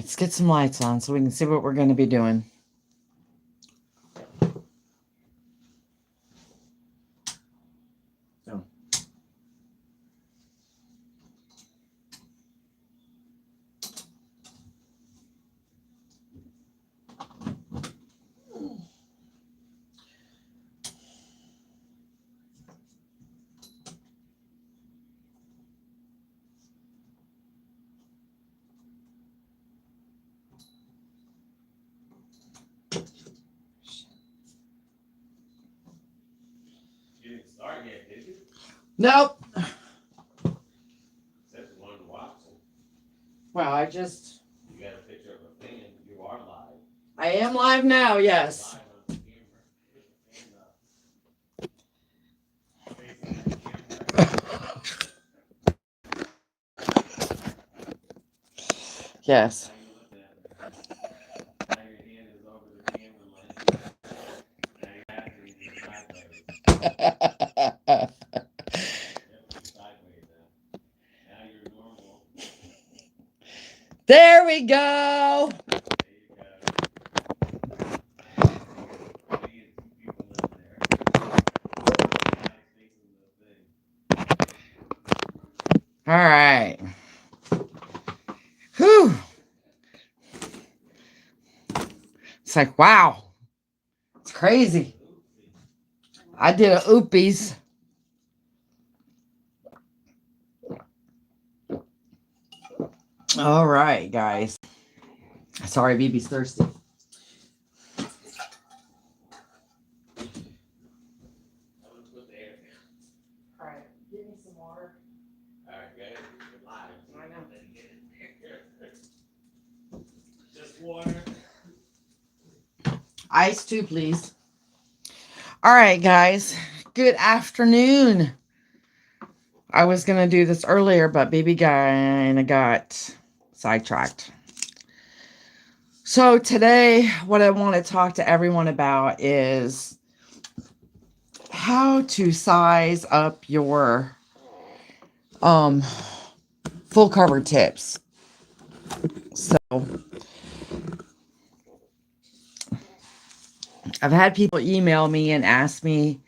let's get some lights on so we can see what we're going to be doing. Nope. Except one watching. Well, I just. You got a picture of a fan. You are live. I am live now, yes. Live on the camera. Yes. Now your hand is over the camera lens. Now you're acting sideways. Sideways now. Now you're normal. There we go. All right. Whew. It's like, wow. It's crazy. I did a oopies. All right, guys. Sorry, BB's thirsty. All right, give me some water. All right, guys, you're live. I know. Just water. Ice too, please. All right, guys. Good afternoon. I was going to do this earlier, but BB kind of got sidetracked. So today, what I want to talk to everyone about is how to size up your full cover tips. So I've had people email me and ask me,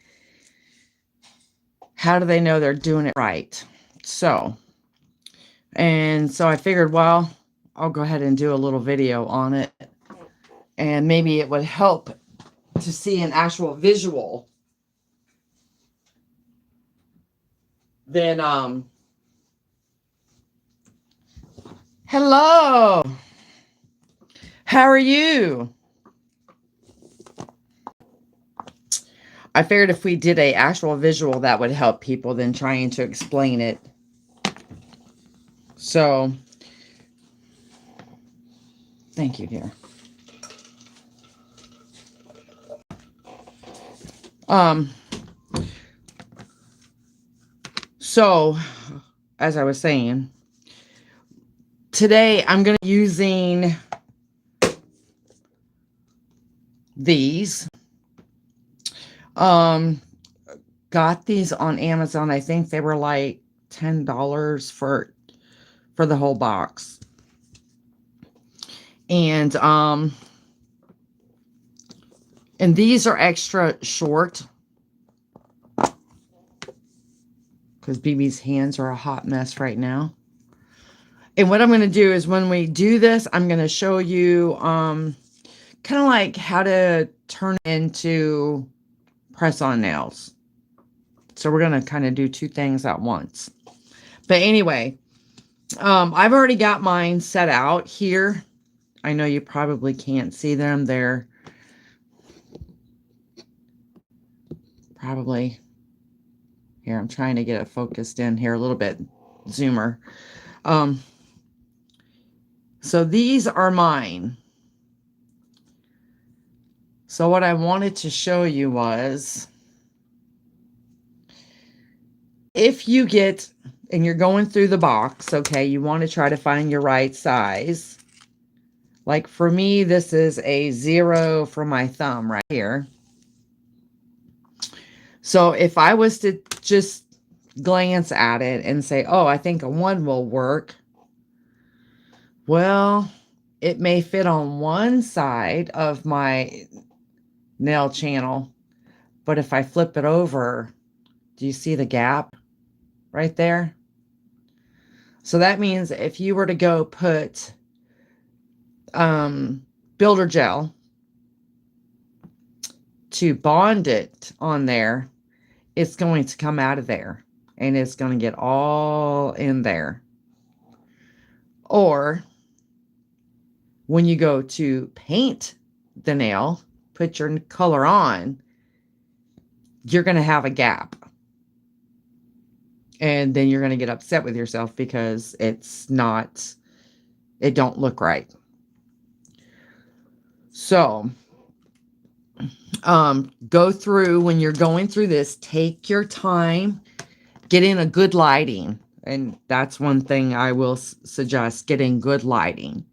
how do they know they're doing it right? So I figured, well, I'll go ahead and do a little video on it, and maybe it would help to see an actual visual. Then, hello. How are you? I figured if we did a actual visual, that would help people than trying to explain it. So, thank you, dear. So, as I was saying, today I'm going to be using these. Got these on Amazon. I think they were like $10 for the whole box. And these are extra short because BB's hands are a hot mess right now. And what I'm going to do is when we do this, I'm going to show you kind of like how to turn it into press-on nails. So we're going to kind of do two things at once. But anyway, I've already got mine set out here. I know you probably can't see them. They're probably here. I'm trying to get it focused in here a little bit. Zoomer. So these are mine. So what I wanted to show you was, if you get, and you're going through the box, okay, you want to try to find your right size. Like for me, this is a 0 for my thumb right here. So if I was to just glance at it and say, oh, I think a 1 will work. Well, it may fit on one side of my nail channel, but if I flip it over, do you see the gap right there? So that means if you were to go put builder gel to bond it on there, it's going to come out of there and it's going to get all in there. Or when you go to paint the nail, put your color on, you're going to have a gap. And then you're going to get upset with yourself because it don't look right. So, go through, when you're going through this, take your time, get in a good lighting. And that's one thing I will suggest, getting good lighting.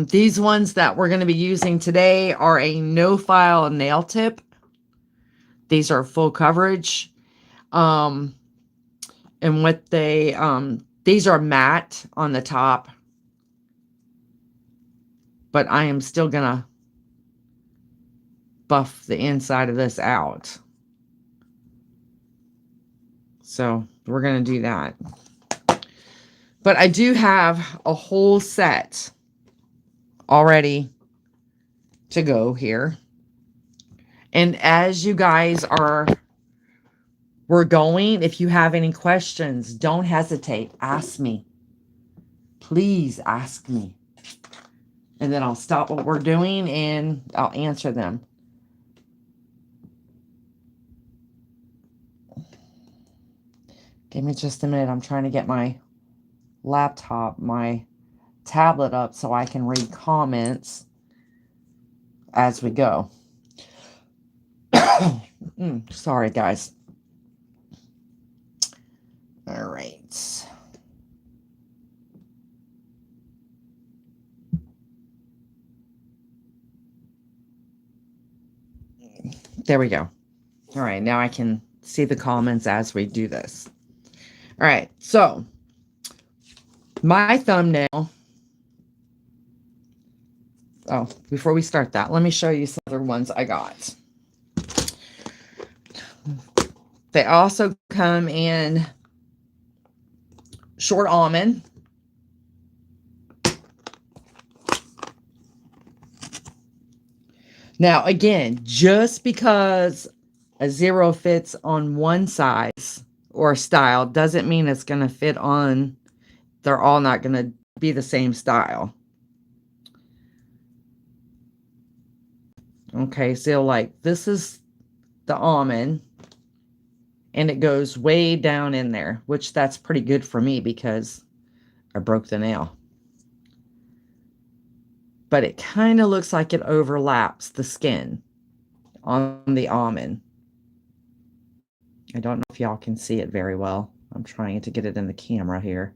These ones that we're going to be using today are a no-file nail tip. These are full coverage. And what these are matte on the top, but I am still gonna buff the inside of this out. So we're gonna do that. But I do have a whole set already to go here. And as you guys we're going, if you have any questions, don't hesitate. Ask me. Please ask me. And then I'll stop what we're doing and I'll answer them. Give me just a minute. I'm trying to get my laptop, my tablet up so I can read comments as we go. Sorry, guys. All right. There we go. All right, now I can see the comments as we do this. All right, so my thumbnail. Oh, before we start that, let me show you some other ones I got. They also come in short almond. Now, again, just because a 0 fits on one size or style doesn't mean it's going to fit on, they're all not going to be the same style. Okay, so like this is the almond and it goes way down in there, which that's pretty good for me because I broke the nail. But it kind of looks like it overlaps the skin on the almond. I don't know if y'all can see it very well. I'm trying to get it in the camera here.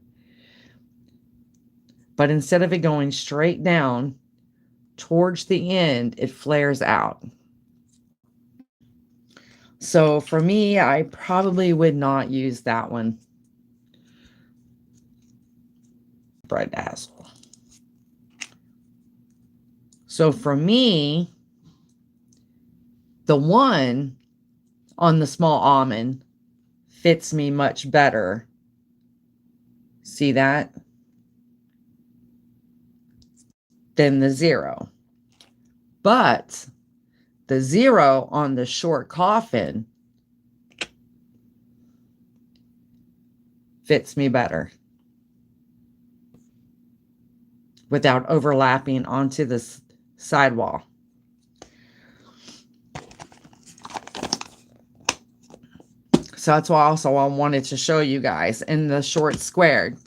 But instead of it going straight down towards the end, it flares out. So for me, I probably would not use that one. Bread dazzle. So for me, the one on the small almond fits me much better. See that? Than the 0. But the 0 on the short coffin fits me better without overlapping onto the sidewall. So that's why also I wanted to show you guys in the short squared.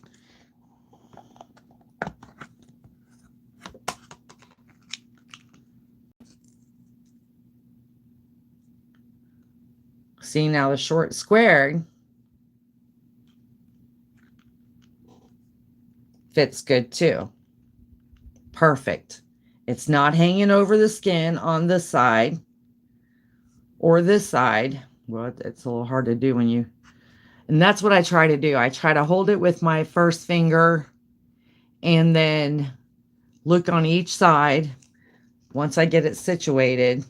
See, now the short squared fits good too. Perfect. It's not hanging over the skin on this side or this side. Well, it's a little hard to do when you, and that's what I try to do. I try to hold it with my first finger and then look on each side. Once I get it situated,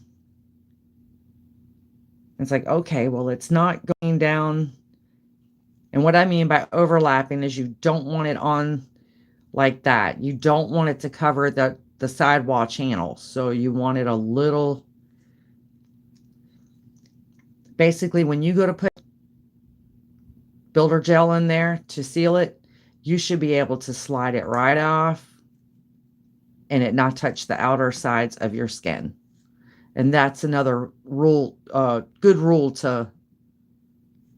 it's like, okay, well, it's not going down. And what I mean by overlapping is you don't want it on like that. You don't want it to cover the sidewall channel. So you want it a little, basically when you go to put builder gel in there to seal it, you should be able to slide it right off and it not touch the outer sides of your skin. And that's another rule, good rule to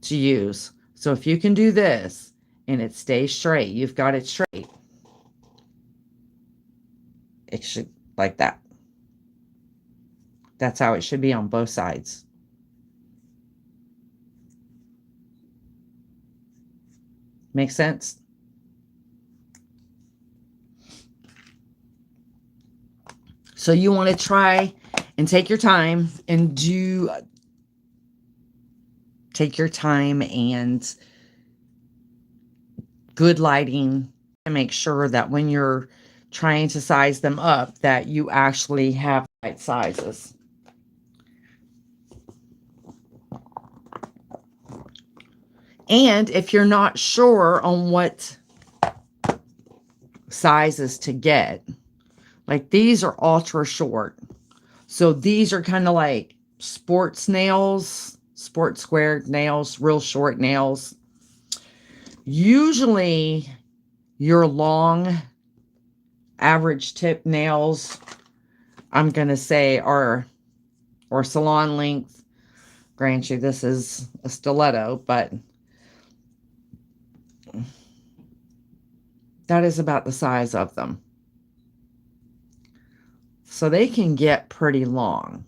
use. So if you can do this and it stays straight, you've got it straight, it should, like that. That's how it should be on both sides. Make sense? So you want to try and take your time and take your time and good lighting to make sure that when you're trying to size them up that you actually have the right sizes. And if you're not sure on what sizes to get, like these are ultra short. So these are kind of like sports nails, sports square nails, real short nails. Usually your long average tip nails, I'm going to say or salon length. Grant you, this is a stiletto, but that is about the size of them. So they can get pretty long.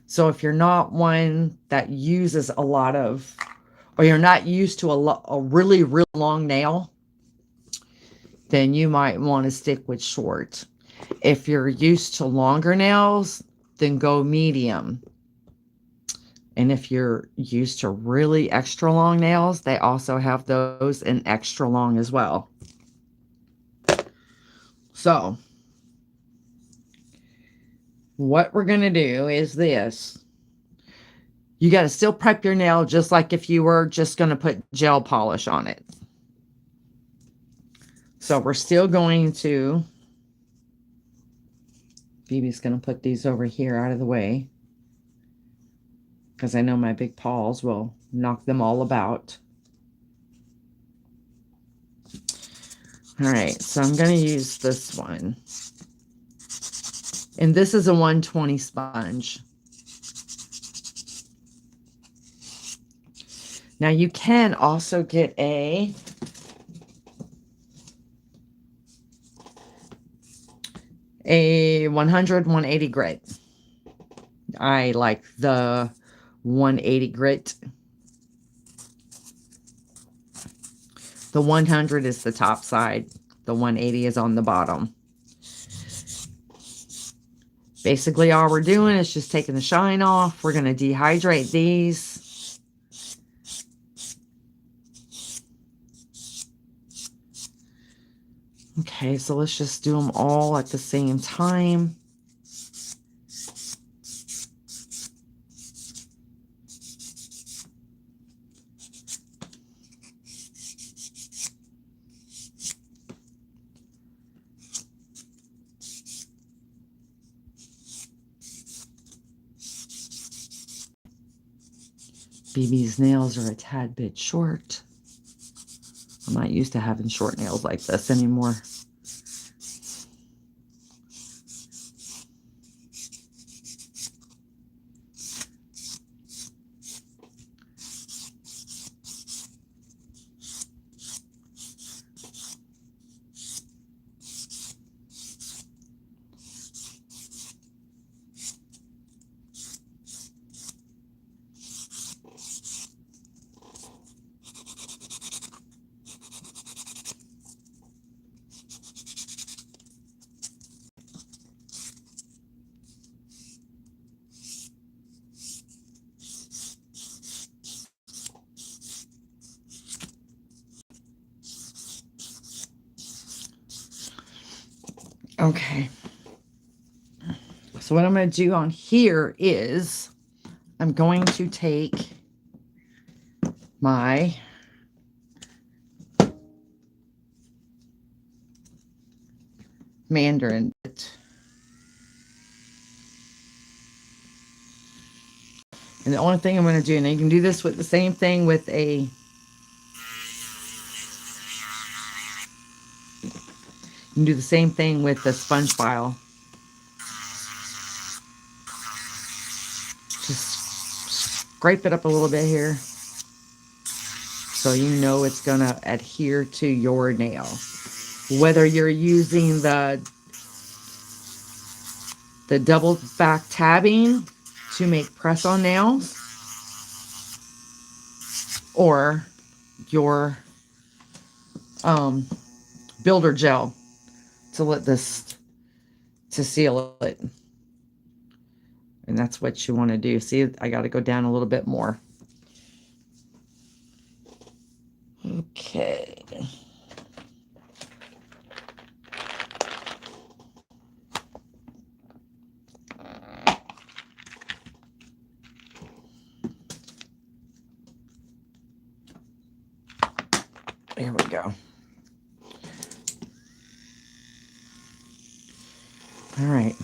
So if you're not one that uses a lot of, or you're not used to a really, really long nail, then you might want to stick with short. If you're used to longer nails, then go medium. And if you're used to really extra long nails, they also have those in extra long as well. So what we're going to do is this. You got to still prep your nail just like if you were just going to put gel polish on it. So we're still going to, Phoebe's going to put these over here out of the way because I know my big paws will knock them all about. All right, so I'm going to use this one. And this is a 120 sponge. Now you can also get a a 100, 180 grit. I like the 180 grit. The 100 is the top side. The 180 is on the bottom. Basically, all we're doing is just taking the shine off. We're going to dehydrate these. Okay, so let's just do them all at the same time. BB's nails are a tad bit short. I'm not used to having short nails like this anymore. Okay. So what I'm going to do on here is I'm going to take my Mandarin bit. And the only thing I'm going to do, and you can do this with the same thing with a, you can do the same thing with the sponge file. Just scrape it up a little bit here so you know it's going to adhere to your nail. Whether you're using the double back tabbing to make press-on nails, or your builder gel to let this, to seal it. And that's what you want to do. See, I got to go down a little bit more. Okay. There we go. All right.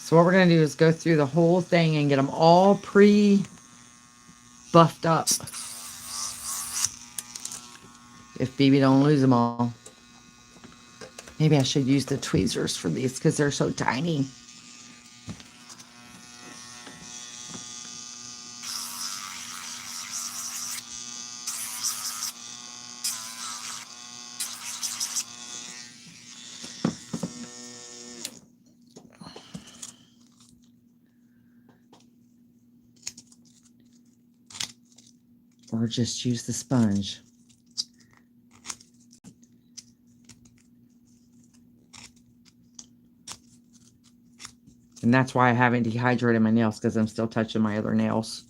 So what we're going to do is go through the whole thing and get them all pre-buffed up. If BB don't lose them all. Maybe I should use the tweezers for these because they're so tiny. Or just use the sponge. And that's why I haven't dehydrated my nails, because I'm still touching my other nails,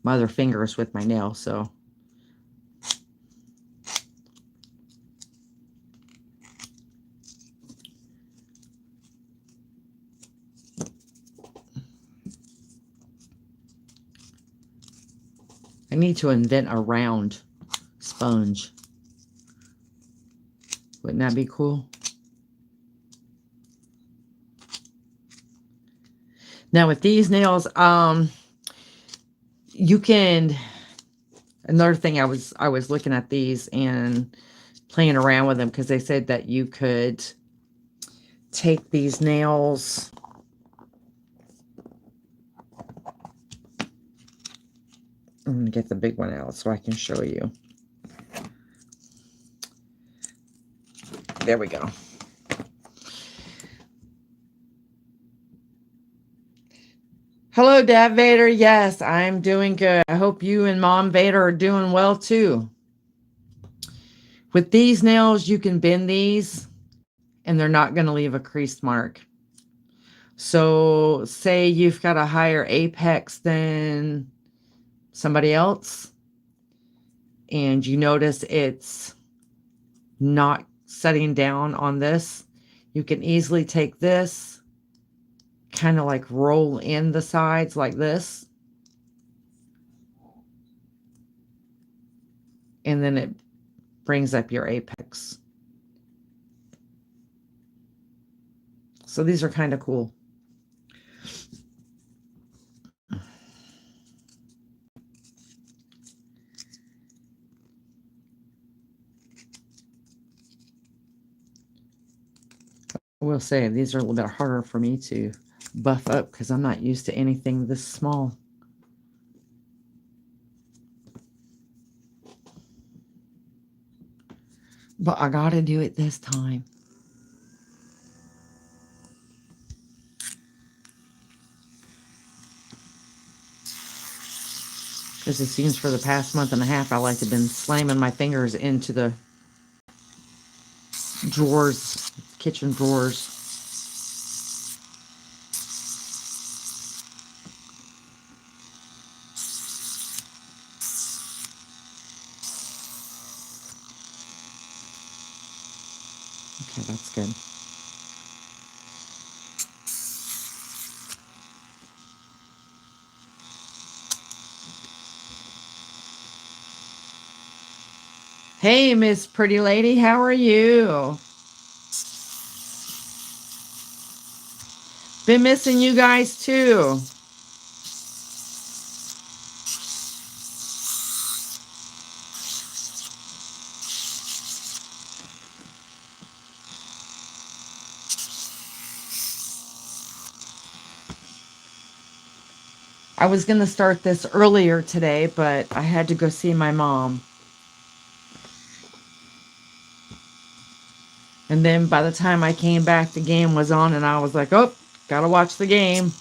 my other fingers with my nails. So I need to invent a round sponge. Wouldn't that be cool? Now with these nails, you can, another thing, I was looking at these and playing around with them because they said that you could take these nails I'm going to get the big one out so I can show you. There we go. Hello, Dad Vader. Yes, I'm doing good. I hope you and Mom Vader are doing well too. With these nails, you can bend these and they're not going to leave a crease mark. So say you've got a higher apex than somebody else and you notice it's not setting down on this, you can easily take this, kind of like roll in the sides like this, and then it brings up your apex. So these are kind of cool. I will say these are a little bit harder for me to buff up because I'm not used to anything this small. But I gotta do it this time. Because it seems for the past month and a half, I like to have been slamming my fingers into the drawers, kitchen drawers. Okay, that's good. Hey, Miss Pretty Lady, how are you? Been missing you guys too. I was going to start this earlier today, but I had to go see my mom. And then by the time I came back, the game was on, and I was like, oh, gotta watch the game.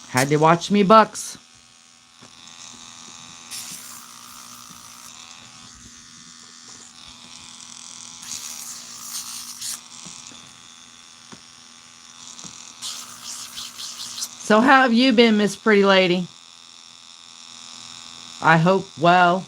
Had to watch me Bucks. So how have you been, Miss Pretty Lady? I hope well.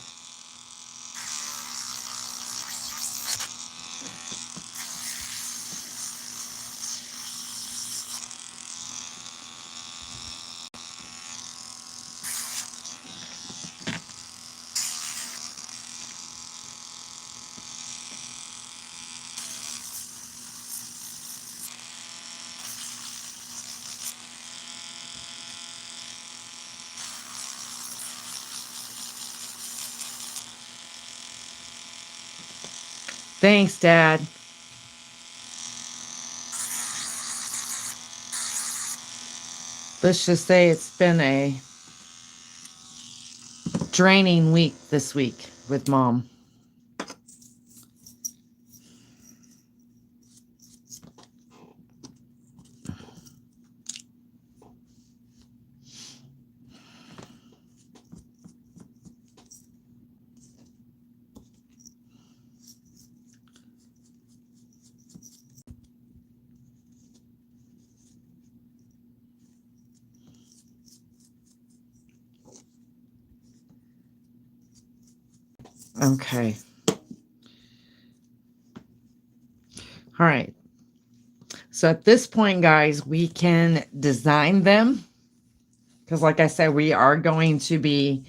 Thanks, Dad. Let's just say it's been a draining week this week with Mom. Okay. All right. So at this point, guys, we can design them. Because like I said, we are going to be,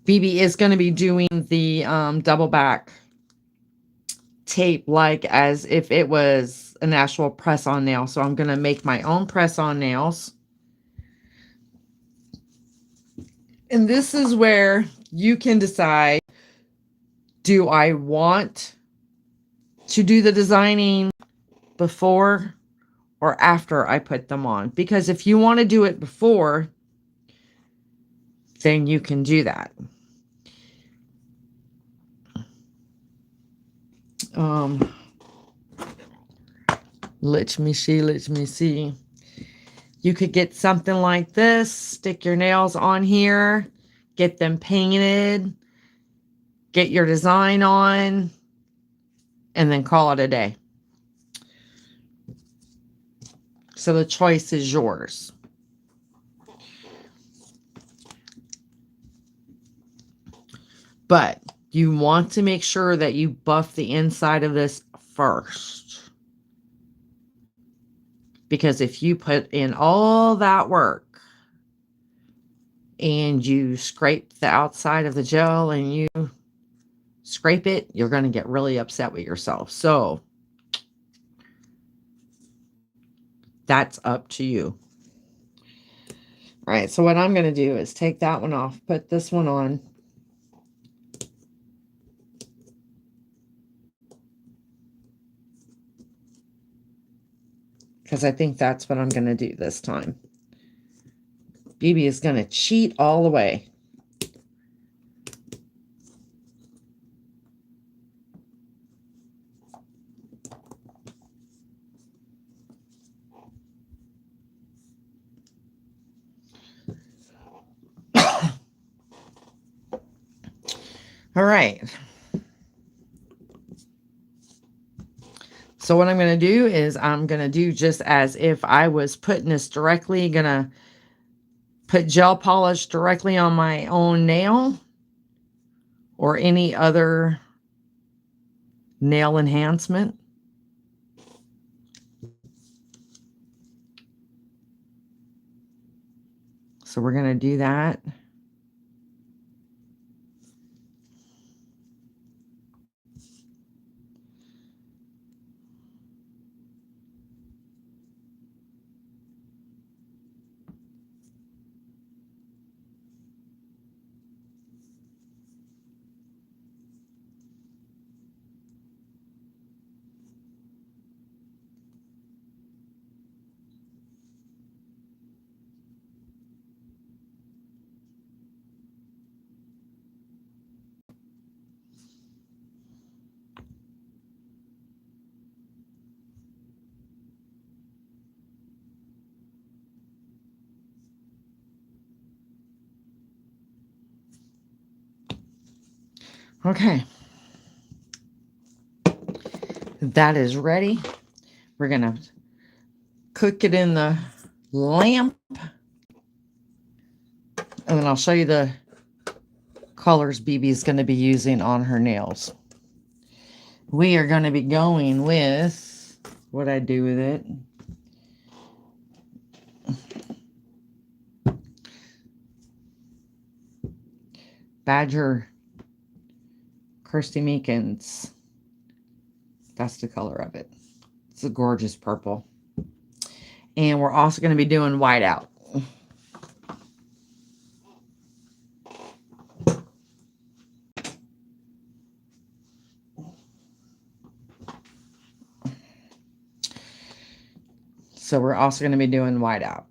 BB is going to be doing the double back tape like as if it was an actual press-on nail. So I'm going to make my own press-on nails. And this is where you can decide, do I want to do the designing before or after I put them on? Because if you want to do it before, then you can do that. Let me see. You could get something like this, stick your nails on here, get them painted, get your design on, and then call it a day. So the choice is yours. But you want to make sure that you buff the inside of this first. Because if you put in all that work and you scrape the outside of the gel and you scrape it, you're going to get really upset with yourself. So that's up to you. All right, so what I'm going to do is take that one off, put this one on. Because I think that's what I'm going to do this time. BB is going to cheat all the way. All right. So what I'm going to do is I'm going to do just as if I was putting this directly, going to put gel polish directly on my own nail or any other nail enhancement. So we're going to do that. Okay. That is ready. We're going to cook it in the lamp. And then I'll show you the colors BB's going to be using on her nails. We are going to be going with what I do with it. Badger Kirsty Meekins. That's the color of it. It's a gorgeous purple. And we're also going to be doing whiteout. So we're also going to be doing whiteout.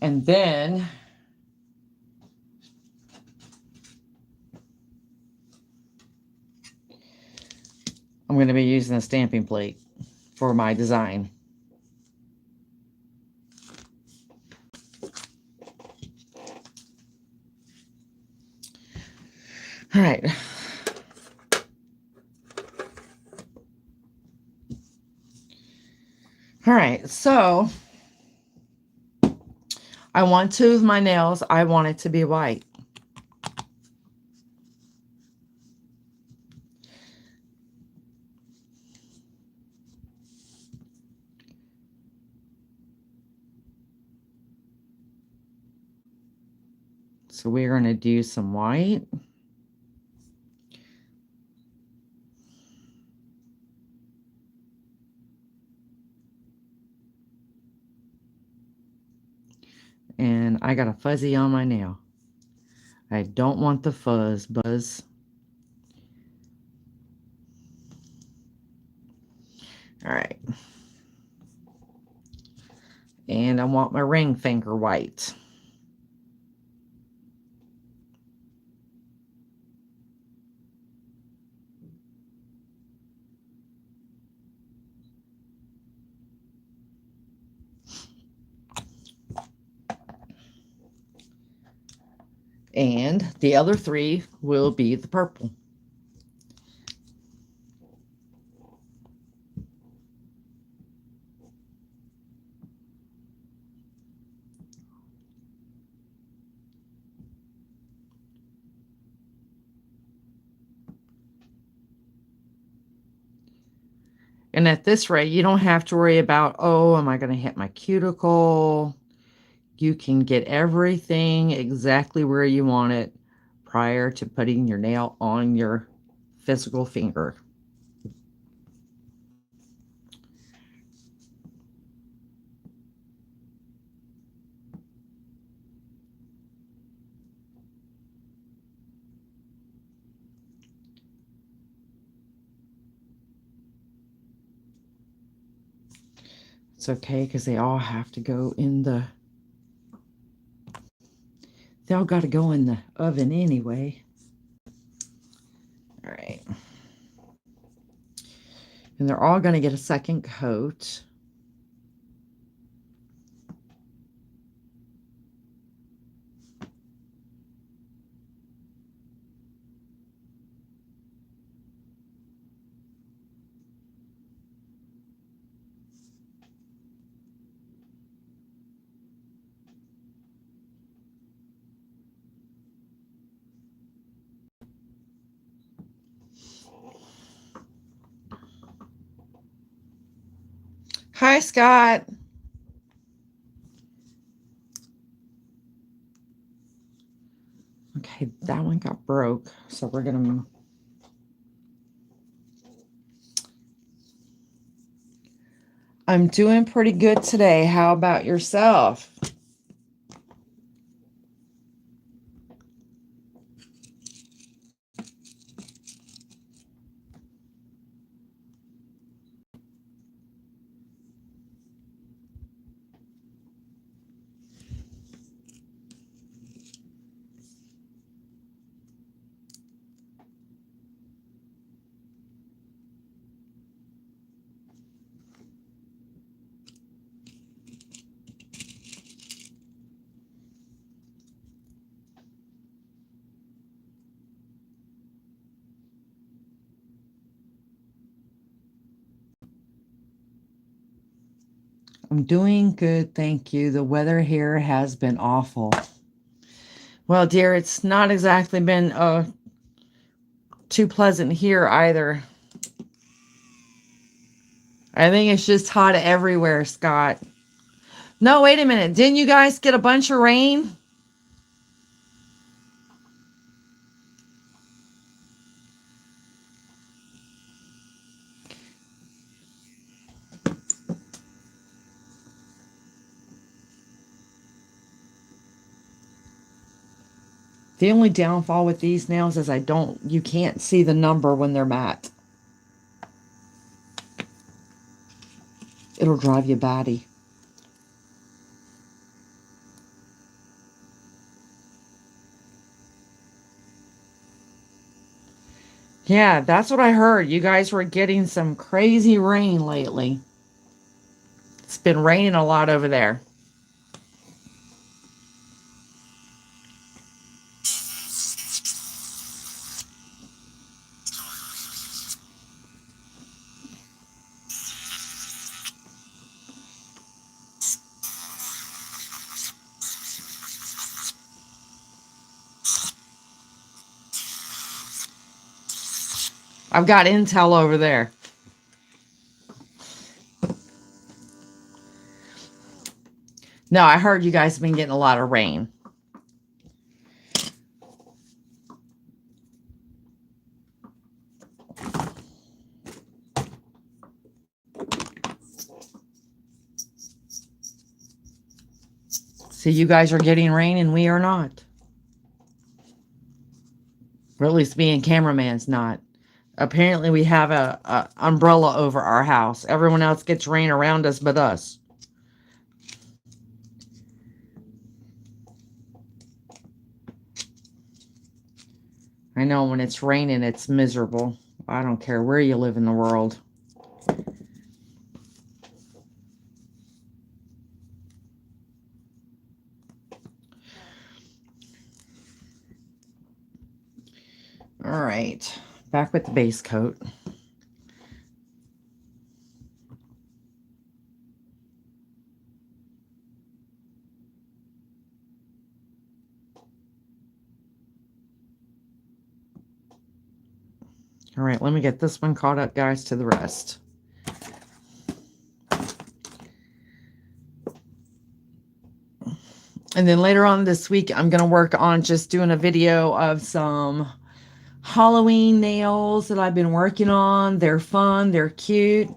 And then I'm going to be using a stamping plate for my design. All right. All right. So I want to, with my nails, I want it to be white. So we're going to do some white. And I got a fuzzy on my nail. I don't want the fuzz buzz. All right. And I want my ring finger white. And the other three will be the purple. And at this rate, you don't have to worry about, oh, am I going to hit my cuticle? You can get everything exactly where you want it prior to putting your nail on your physical finger. It's okay because they all have to go in the, they all got to go in the oven anyway. All right. And they're all going to get a second coat. Hi, Scott. Okay, that one got broke, so we're gonna. I'm doing pretty good today. How about yourself? I'm doing good, thank you. The weather here has been awful. Well, dear, it's not exactly been too pleasant here either. I think it's just hot everywhere, Scott. No, wait a minute. Didn't you guys get a bunch of rain? The only downfall with these nails is you can't see the number when they're matte. It'll drive you batty. Yeah, that's what I heard. You guys were getting some crazy rain lately. It's been raining a lot over there. I've got intel over there. No, I heard you guys have been getting a lot of rain. See, you guys are getting rain and we are not. Or at least me and cameraman's not. Apparently we have a umbrella over our house. Everyone else gets rain around us but us. I know when it's raining, it's miserable. I don't care where you live in the world. All right, back with the base coat. All right, let me get this one caught up, guys, to the rest. And then later on this week, I'm going to work on just doing a video of some Halloween nails that I've been working on. They're fun. They're cute.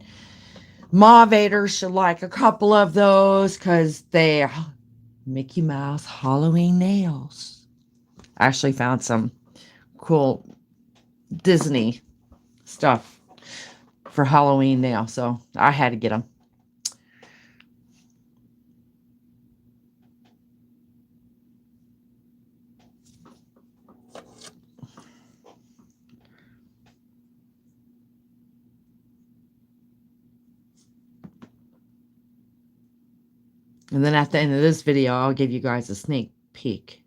Motivators should like a couple of those because they're Mickey Mouse Halloween nails. I actually found some cool Disney stuff for Halloween nails, so I had to get them. And then at the end of this video, I'll give you guys a sneak peek.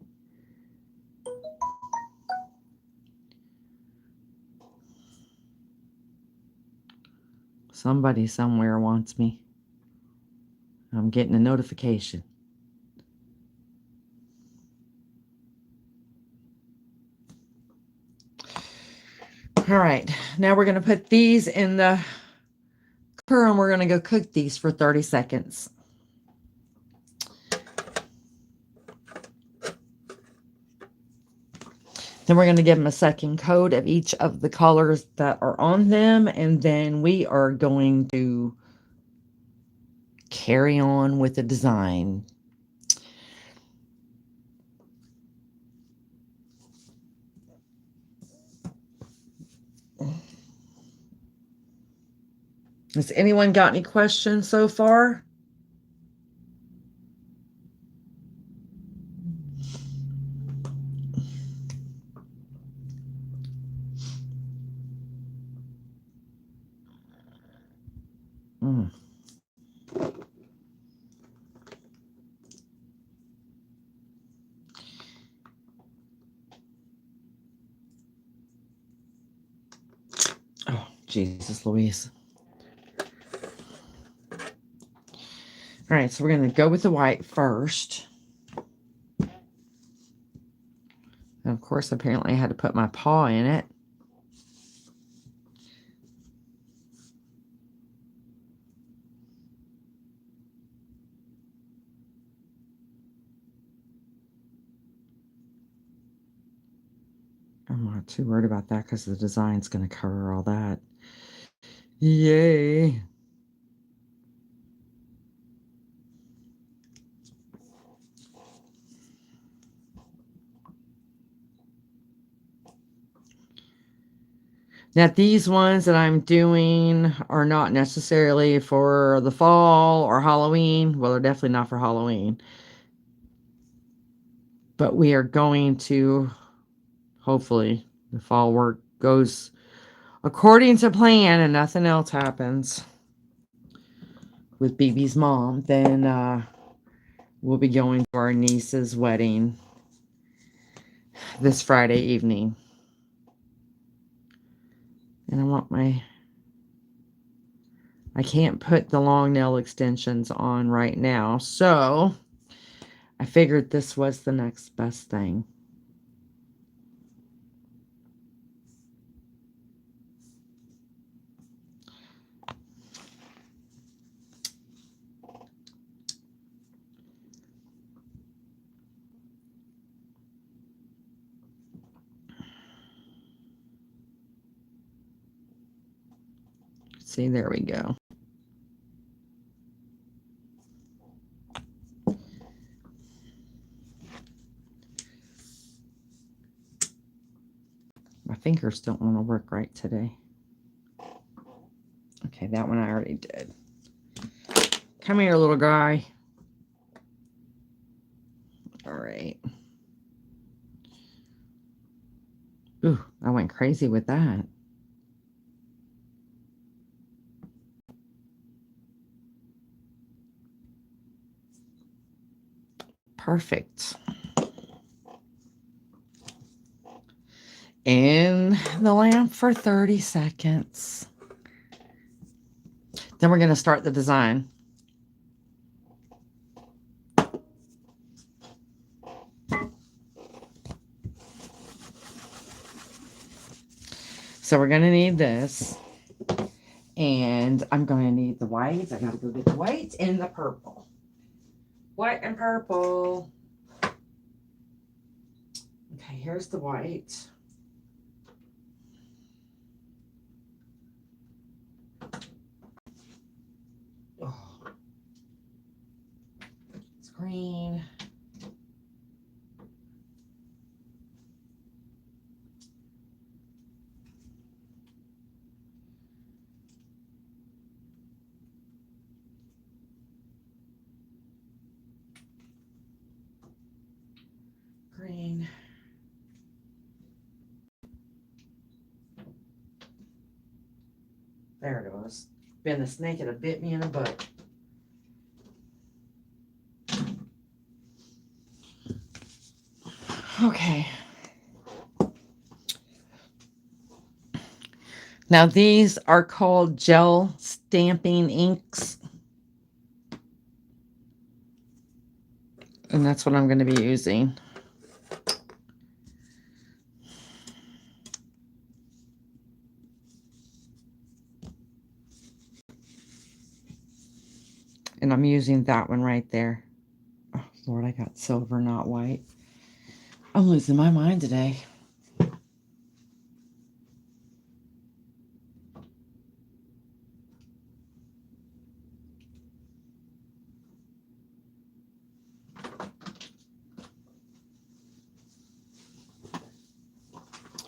Somebody somewhere wants me. I'm getting a notification. All right, now we're going to put these in the and we're going to go cook these for 30 seconds. Then we're going to give them a second coat of each of the colors that are on them. And then we are going to carry on with the design. Has anyone got any questions so far? Mm. Oh, Jesus Louise. All right, so we're going to go with the white first. And of course, apparently I had to put my paw in it. I'm not too worried about that because the design's going to cover all that. Yay. Now, these ones that I'm doing are not necessarily for the fall or Halloween. Well, they're definitely not for Halloween. But we are going to, hopefully, the fall work goes according to plan and nothing else happens with BB's mom. Then we'll be going to our niece's wedding this Friday evening. And I can't put the long nail extensions on right now. So I figured this was the next best thing. See, there we go. My fingers don't want to work right today. Okay, that one I already did. Come here, little guy. All right. Ooh, I went crazy with that. Perfect. In the lamp for 30 seconds. Then we're going to start the design. So we're going to need this. And I'm going to need the whites. I got to go get the whites and the purple. White and purple. Okay, here's the white. Oh. It's green. Green. There it was. Been the snake that bit me in the butt. Okay. Now these are called gel stamping inks. And that's what I'm going to be using. And I'm using that one right there. Oh, Lord, I got silver, not white. I'm losing my mind today.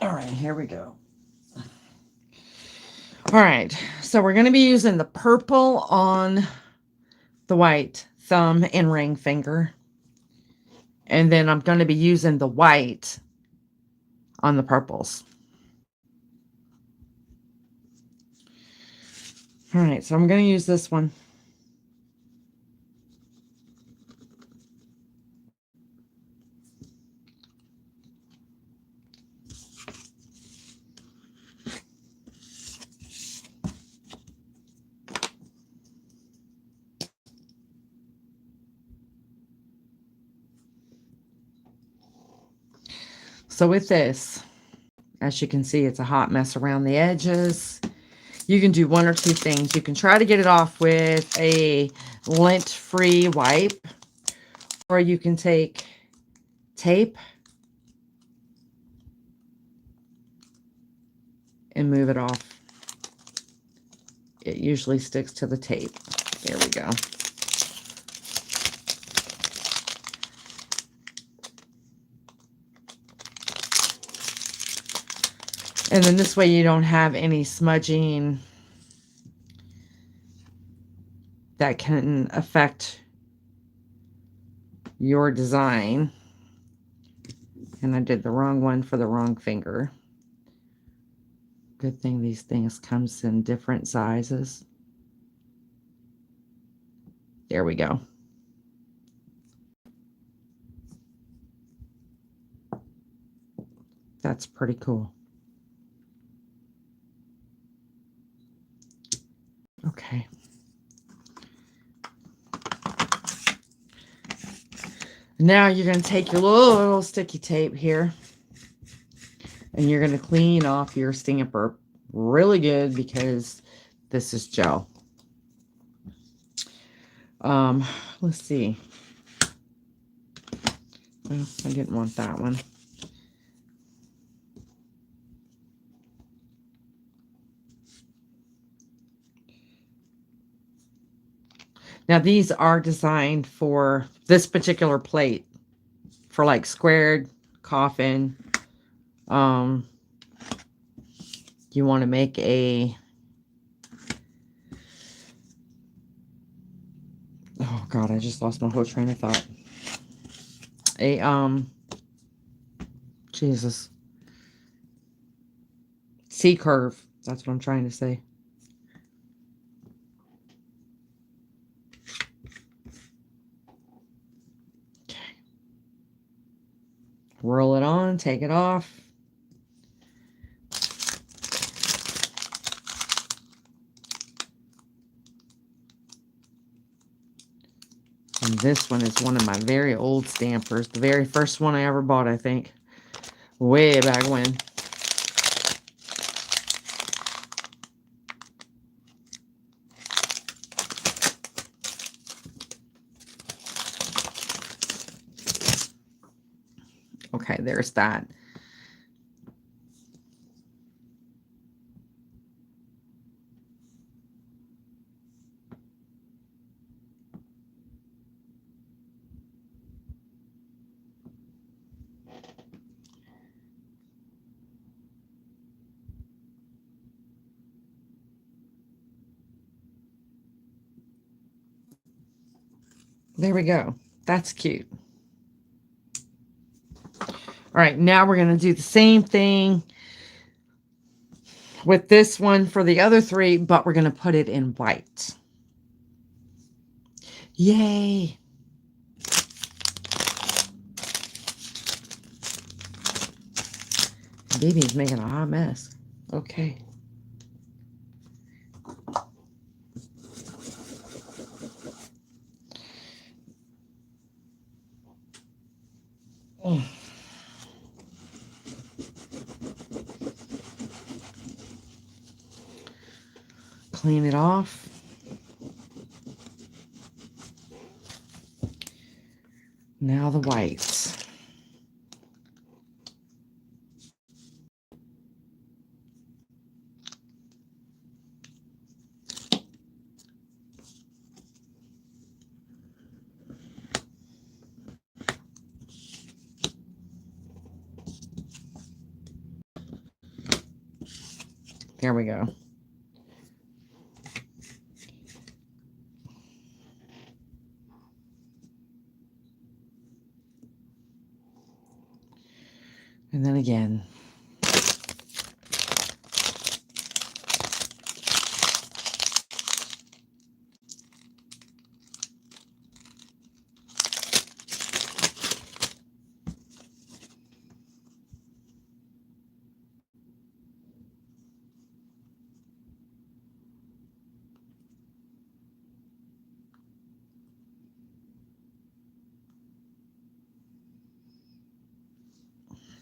All right, here we go. All right, so we're going to be using the purple on the white thumb and ring finger. And then I'm going to be using the white on the purples. All right, so I'm going to use this one. So with this, as you can see, it's a hot mess around the edges. You can do one or two things. You can try to get it off with a lint-free wipe, or you can take tape and move it off. It usually sticks to the tape. There we go. And then this way you don't have any smudging that can affect your design. And I did the wrong one for the wrong finger. Good thing these things comes in different sizes. There we go. That's pretty cool. Okay. Now you're going to take your little sticky tape here and you're going to clean off your stamper really good because this is gel. Let's see. Oh, I didn't want that one. Now these are designed for this particular plate for like squared coffin. You want to make a, oh God, I just lost my whole train of thought. Jesus. C-curve. That's what I'm trying to say. Okay. Roll it on, take it off. And this one is one of my very old stampers. The very first one I ever bought, I think. Way back when. Okay, there's that. There we go. That's cute. All right, now we're going to do the same thing with this one for the other three, but we're going to put it in white. Yay! Baby's making a hot mess. Okay. Oh. Clean it off. Now the whites. There we go. And then again.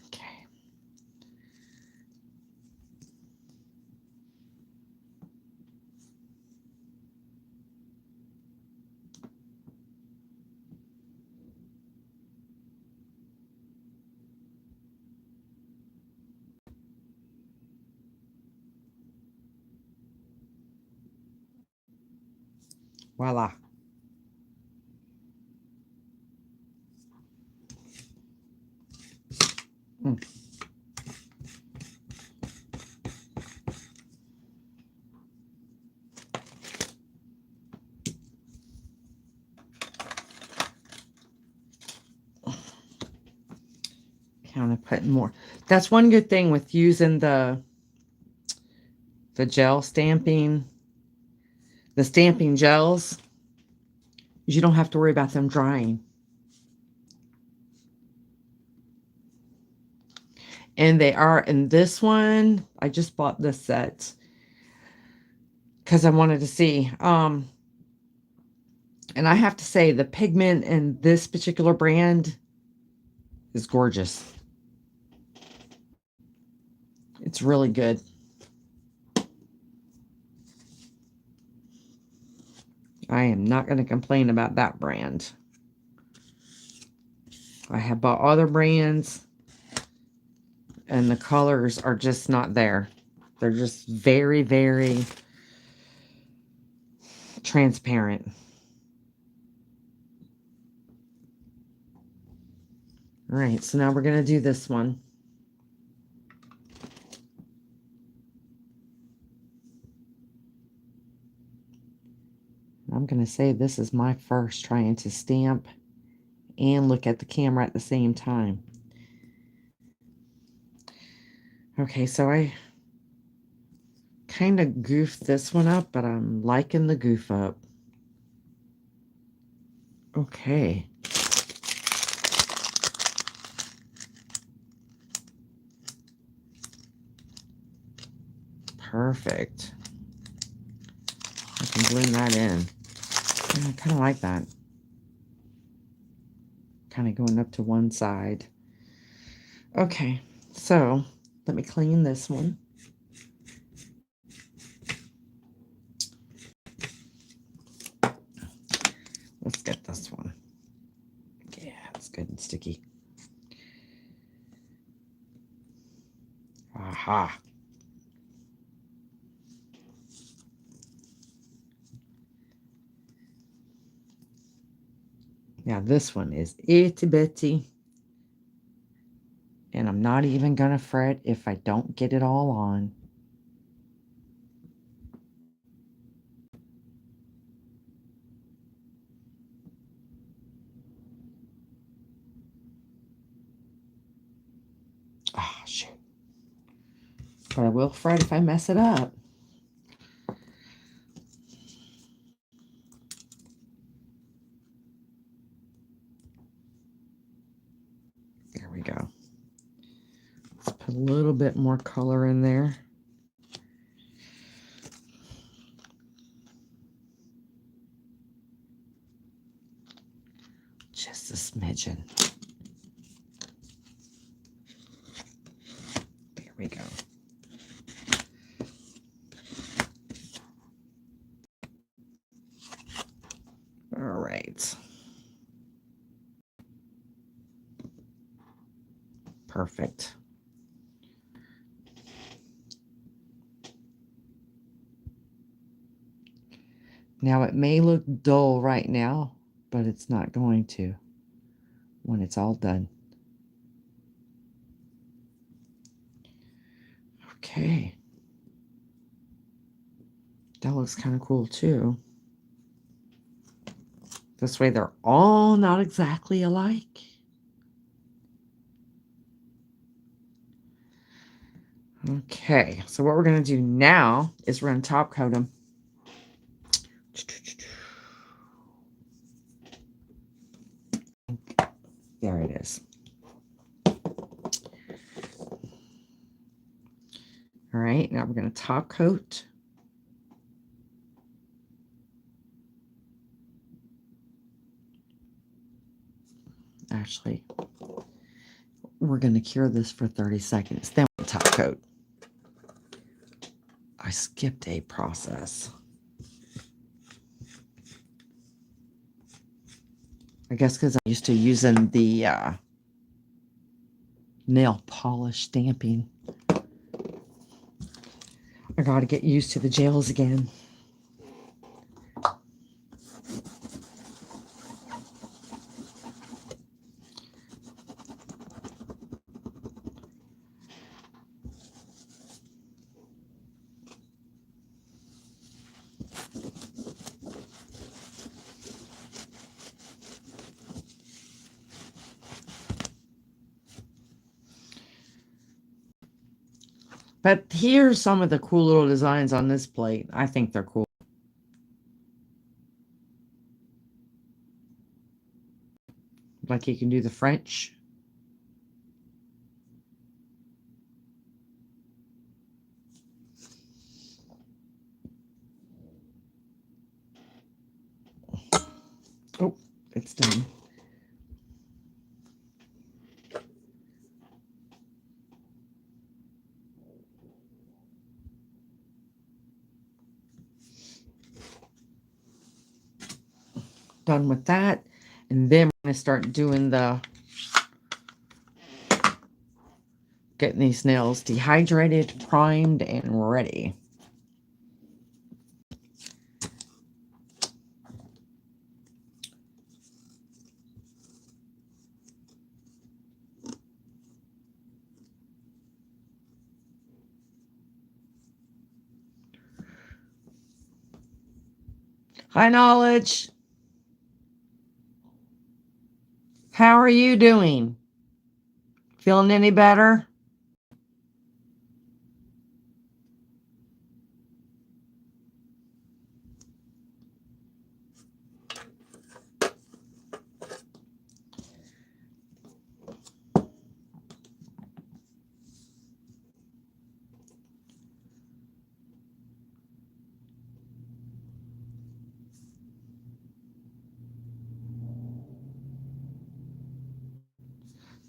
Okay. Voila. Kind of putting more. That's one good thing with using the gel stamping, the stamping gels, is you don't have to worry about them drying. And they are in this one. I just bought this set because I wanted to see. And I have to say the pigment in this particular brand is gorgeous. It's really good. I am not going to complain about that brand. I have bought other brands and the colors are just not there. They're just very, very transparent. All right, so now we're going to do this one. I'm going to say this is my first trying to stamp and look at the camera at the same time. Okay, so I kind of goofed this one up, but I'm liking the goof up. Okay. Perfect. I can blend that in. Yeah, I kind of like that. Kind of going up to one side. Okay, so let me clean this one. Let's get this one. Yeah, it's good and sticky. Aha. Now this one is itty bitty. And I'm not even going to fret if I don't get it all on. Ah, shoot. But I will fret if I mess it up. There we go. Let's put a little bit more color in there. Just a smidgen. There we go. All right. perfect. Now it may look dull right now, but it's not going to when it's all done. Okay. That looks kind of cool too. This way they're all not exactly alike. Okay, so what we're going to do now is we're going to top coat them. There it is. All right, now we're going to top coat. Actually, we're going to cure this for 30 seconds. Then we'll top coat. I skipped a process. I guess because I'm used to using the nail polish stamping. I got to get used to the gels again. But here's some of the cool little designs on this plate. I think they're cool. Like you can do the French. Oh, it's done. Done with that. And then we're going to start doing getting these nails dehydrated, primed, and ready. Hi, Knowledge. How are you doing? Feeling any better?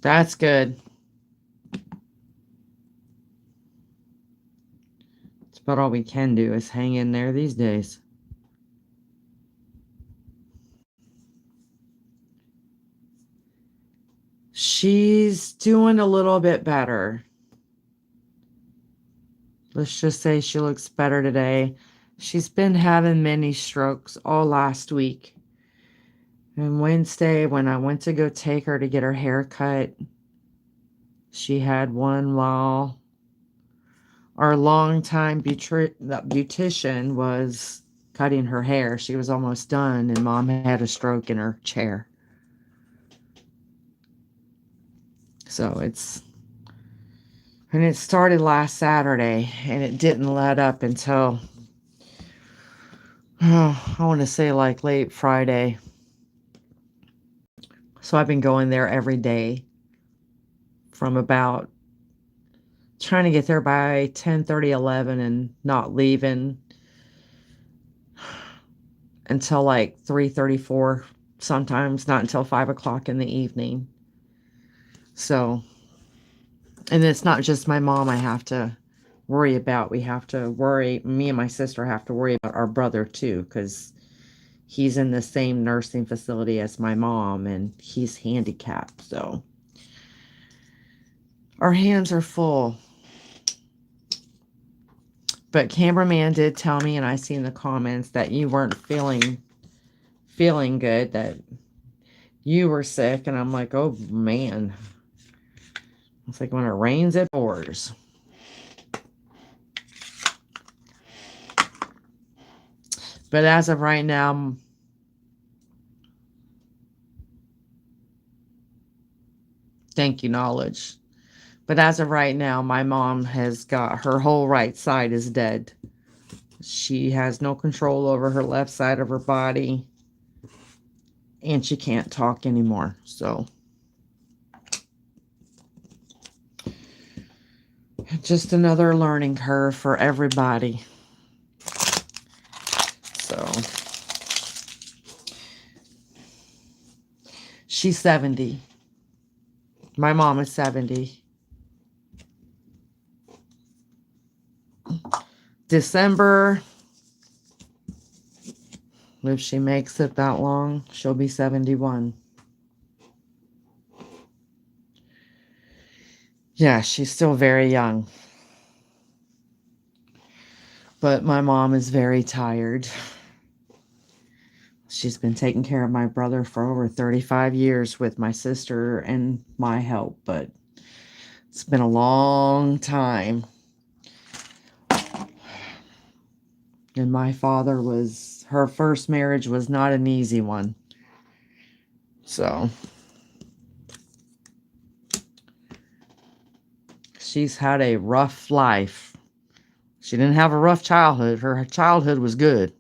That's good. It's about all we can do is hang in there these days. She's doing a little bit better. Let's just say she looks better today. She's been having many strokes all last week. And Wednesday, when I went to go take her to get her hair cut, she had one while our longtime beautician was cutting her hair. She was almost done, and Mom had a stroke in her chair. So and it started last Saturday, and it didn't let up until, I want to say like late Friday. So I've been going there every day from about trying to get there by 10:30, 11, and not leaving until like 3:34, sometimes not until 5 o'clock in the evening. So, and it's not just my mom I have to worry about. Me and my sister have to worry about our brother too, because he's in the same nursing facility as my mom, and he's handicapped. So Our hands are full. But cameraman did tell me, and I see in the comments, that you weren't feeling good, that you were sick. And I'm like, oh man. It's like when it rains, it pours. But as of right now, thank you, knowledge. But as of right now, my mom has got her whole right side is dead. She has no control over her left side of her body. And she can't talk anymore. So just another learning curve for everybody. So she's 70. My mom is 70. December, if she makes it that long, she'll be 71. Yeah, she's still very young. But my mom is very tired. She's been taking care of my brother for over 35 years with my sister and my help, but it's been a long time. And my father her first marriage was not an easy one. So she's had a rough life. She didn't have a rough childhood. Her childhood was good.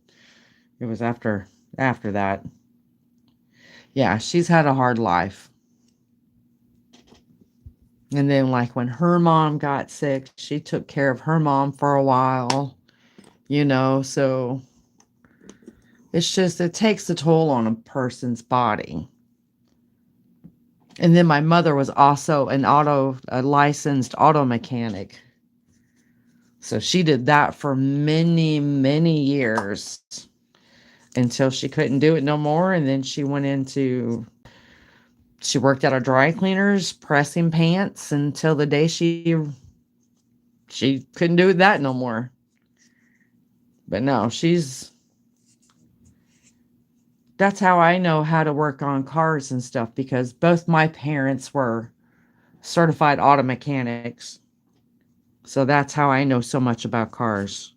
It was after that. Yeah, she's had a hard life. And then like when her mom got sick, she took care of her mom for a while. So it's just, it takes a toll on a person's body. And then my mother was also a licensed auto mechanic. So she did that for many, many years until she couldn't do it no more. And then she worked at a dry cleaners pressing pants until the day she couldn't do that no more. But no, that's how I know how to work on cars and stuff, because both my parents were certified auto mechanics. So that's how I know so much about cars.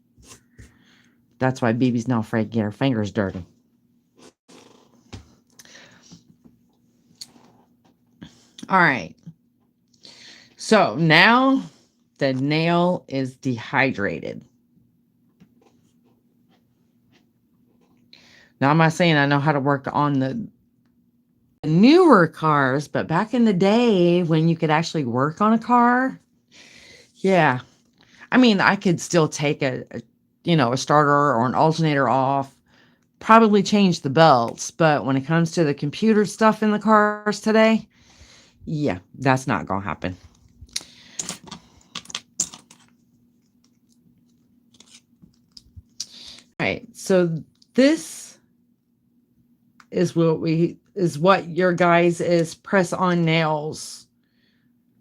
That's why BB's not afraid to get her fingers dirty. All right. So now the nail is dehydrated. Now, I'm not saying I know how to work on the newer cars, but back in the day when you could actually work on a car, yeah. I mean, I could still take a starter or an alternator off, probably change the belts, but when it comes to the computer stuff in the cars today, yeah, that's not going to happen. All right, so this is what your guys' press-on nails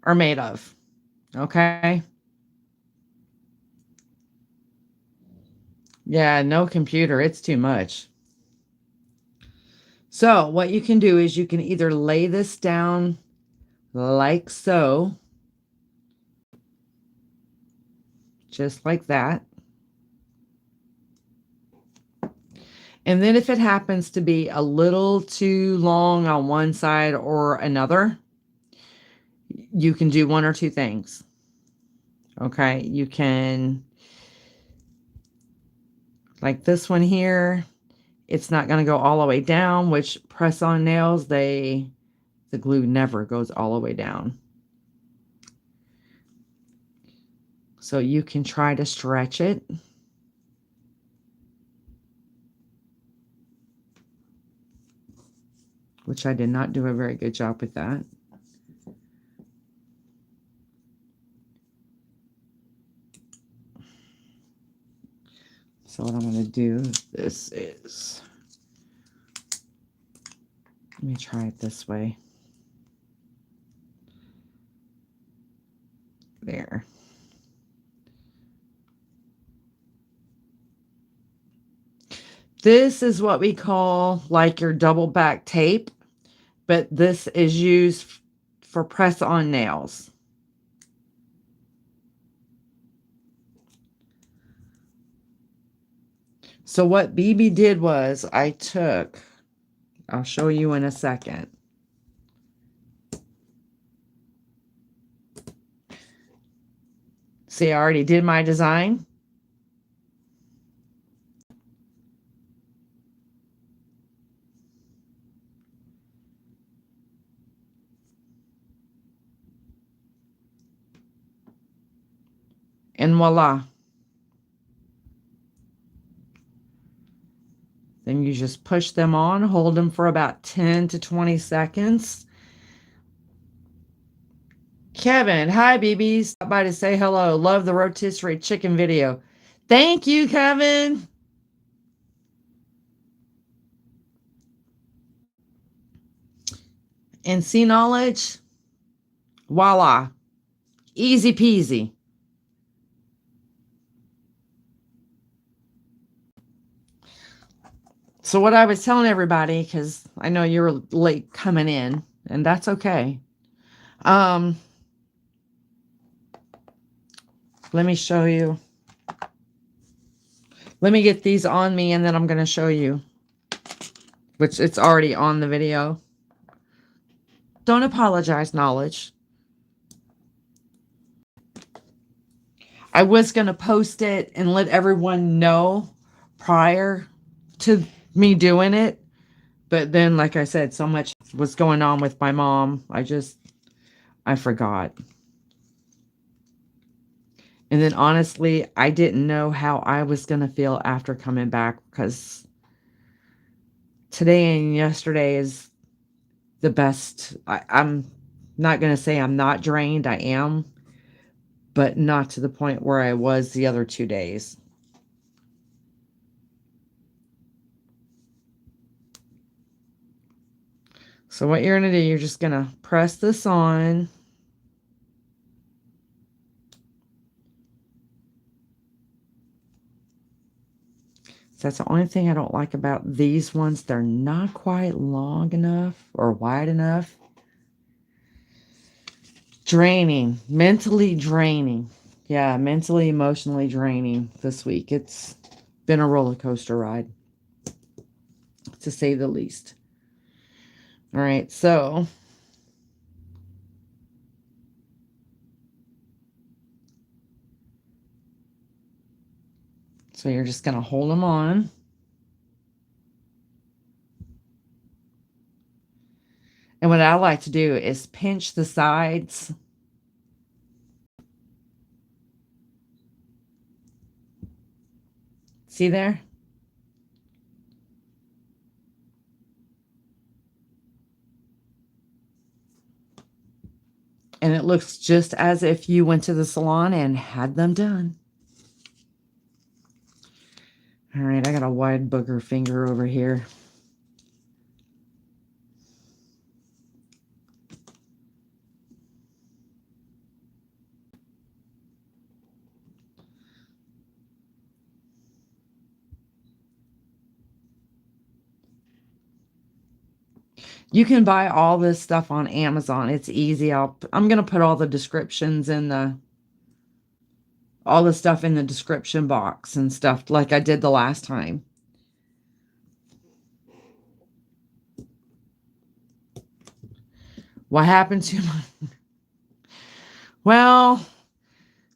are made of. Okay? Yeah, no computer, it's too much. So, what you can do is you can either lay this down like so, just like that. And then if it happens to be a little too long on one side or another, you can do one or two things. Okay, you can, like this one here, it's not going to go all the way down, which press-on nails, the glue never goes all the way down. So you can try to stretch it. Which I did not do a very good job with that. So what I'm going to do is, let me try it this way. There. This is what we call like your double back tape, but this is used for press on nails. So what BB did was I'll show you in a second. See, I already did my design. And voila. Then you just push them on, hold them for about 10 to 20 seconds. Kevin, hi BB. Stop by to say hello. Love the rotisserie chicken video. Thank you, Kevin. And see knowledge? Voila. Easy peasy. So what I was telling everybody, because I know you're late coming in, and that's okay. Let me show you. Let me get these on me, and then I'm going to show you. Which it's already on the video. Don't apologize, knowledge. I was going to post it and let everyone know prior to me doing it. But then, like I said, so much was going on with my mom. I forgot. And then honestly, I didn't know how I was going to feel after coming back, because today and yesterday is the best. I'm not going to say I'm not drained. I am, but not to the point where I was the other 2 days. So what you're going to do, you're just going to press this on. So that's the only thing I don't like about these ones. They're not quite long enough or wide enough. Draining. Mentally draining. Yeah, mentally, emotionally draining this week. It's been a roller coaster ride, to say the least. All right, so you're just going to hold them on. And what I like to do is pinch the sides. See there? And it looks just as if you went to the salon and had them done. All right, I got a wide booger finger over here. You can buy all this stuff on Amazon. It's easy. I'm going to put all the descriptions in all the stuff in the description box and stuff like I did the last time. What happened to my... Well,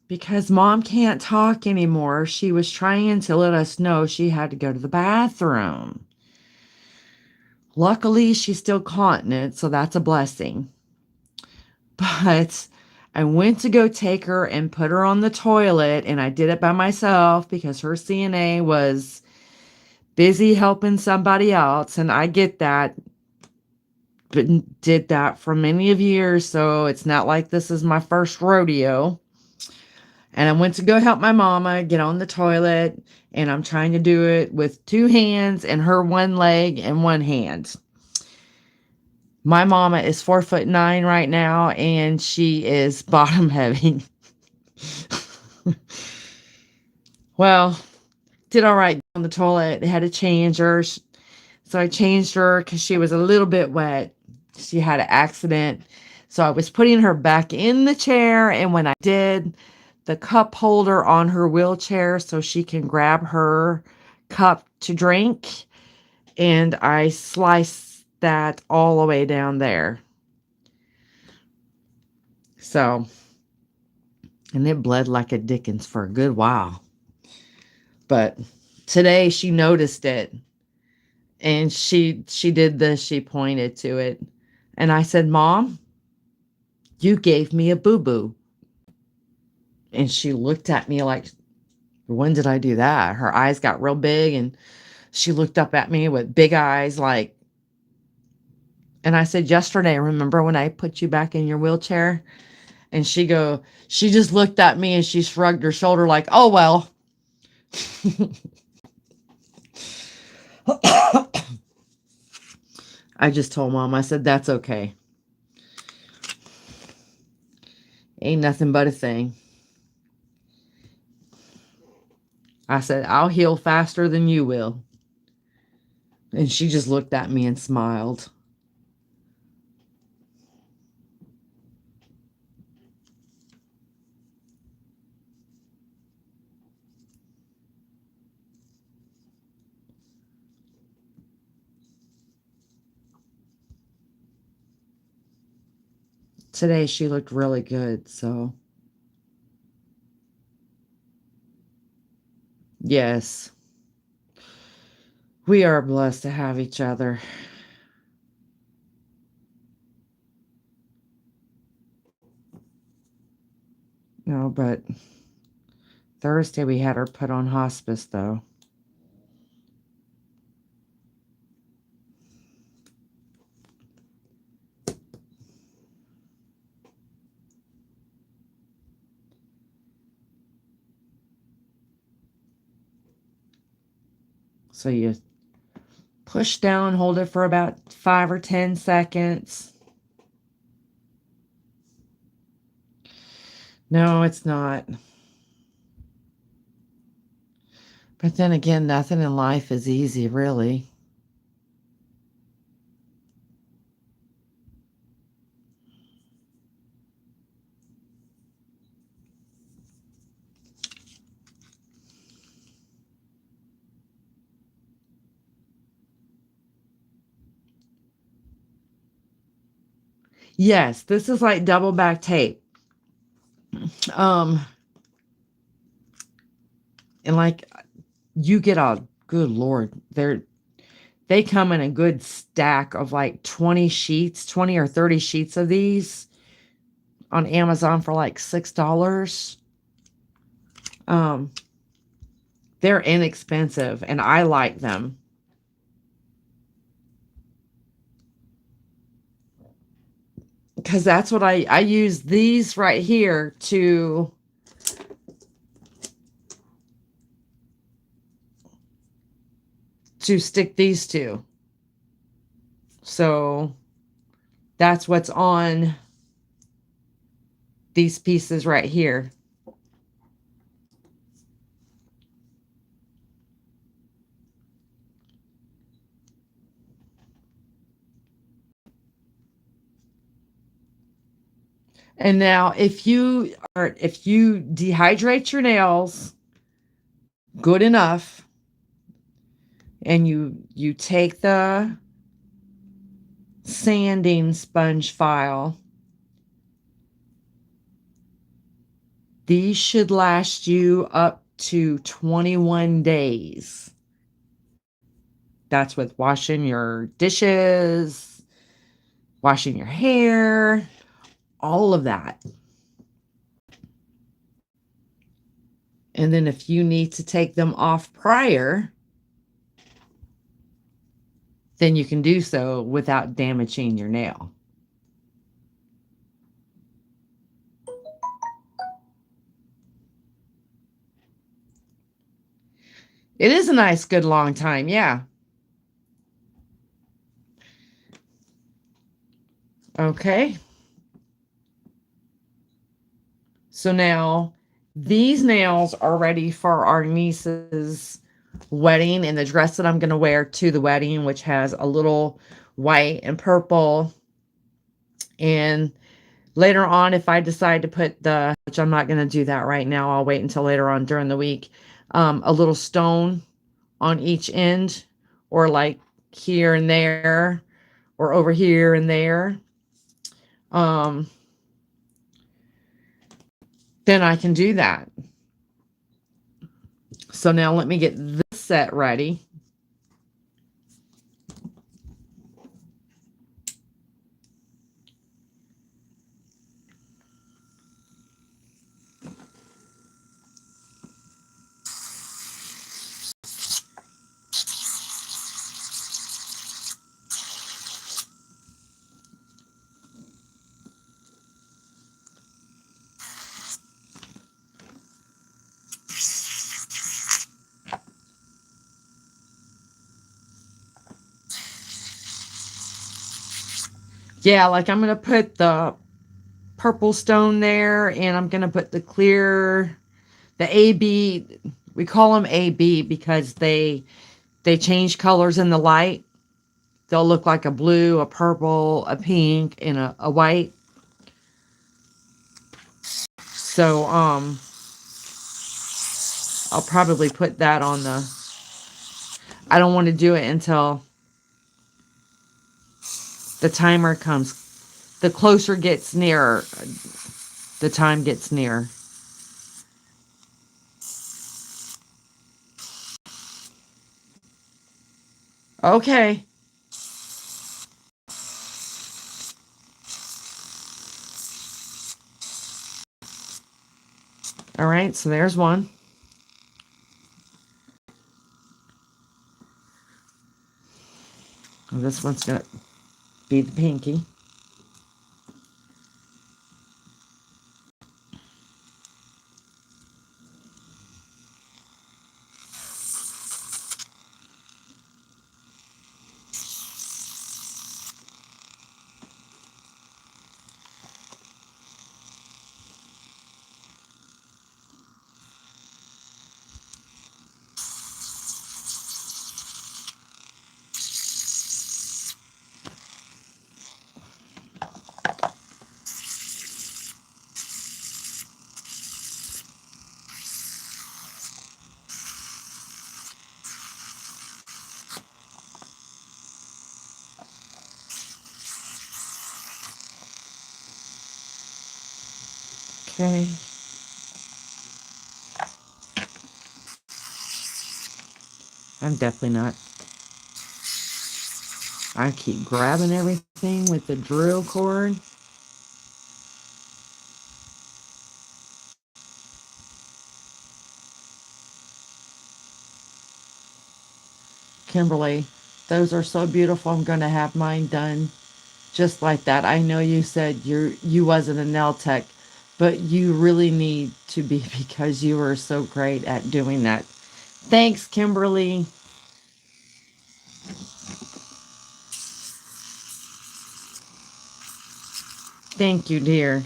because Mom can't talk anymore, she was trying to let us know she had to go to the bathroom. Luckily, she's still continent, so that's a blessing. But I went to go take her and put her on the toilet, and I did it by myself because her CNA was busy helping somebody else, and I get that, but did that for many of years, so it's not like this is my first rodeo. And I went to go help my mama get on the toilet, and I'm trying to do it with 2 hands and her 1 leg and 1 hand. My mama is 4'9" right now, and she is bottom heavy. Well, did all right on the toilet. They had to change her. So I changed her because she was a little bit wet. She had an accident. So I was putting her back in the chair. And when I did, the cup holder on her wheelchair so she can grab her cup to drink. And I sliced that all the way down there. So, and it bled like a Dickens for a good while. But today she noticed it. And she did this, she pointed to it. And I said, Mom, you gave me a boo-boo. And she looked at me like, when did I do that? Her eyes got real big and she looked up at me with big eyes like, and I said, yesterday, remember when I put you back in your wheelchair? And she just looked at me and she shrugged her shoulder like, oh, well. I just told Mom, I said, that's okay. Ain't nothing but a thing. I said, I'll heal faster than you will. And she just looked at me and smiled. Today she looked really good, so yes. We are blessed to have each other. No, but Thursday we had her put on hospice, though. So you push down, hold it for about 5 or 10 seconds. No, it's not. But then again, nothing in life is easy, really. Yes, this is like double back tape. Um, and like you get a good Lord, they come in a good stack of like 20 sheets, 20 or 30 sheets of these on Amazon for like $6. Um, they're inexpensive and I like them. Because that's what I use these right here to stick these to. So that's what's on these pieces right here. And now if you dehydrate your nails good enough and you take the sanding sponge file, these should last you up to 21 days. That's with washing your dishes, washing your hair, all of that. And then if you need to take them off prior, then you can do so without damaging your nail. It is a nice, good long time, yeah. Okay. So now These nails are ready for our niece's wedding and the dress that I'm going to wear to the wedding, which has a little white and purple. And later on, if I decide to put which I'm not going to do that right now, I'll wait until later on during the week, a little stone on each end, or like here and there, or over here and there. Um, then I can do that. So now let me get this set ready. Yeah, like I'm going to put the purple stone there, and I'm going to put the clear, the AB. We call them AB because they change colors in the light. They'll look like a blue, a purple, a pink, and a white. So I'll probably put that on I don't want to do it until the timer comes. The closer it gets nearer, the time gets near. Okay. All right, so there's one. Well, this one's going to be the pinky. Okay. I'm definitely not. I keep grabbing everything with the drill cord. Kimberly, those are so beautiful. I'm going to have mine done just like that. I know you said you wasn't a nail tech, but you really need to be because you are so great at doing that. Thanks, Kimberly. Thank you, dear.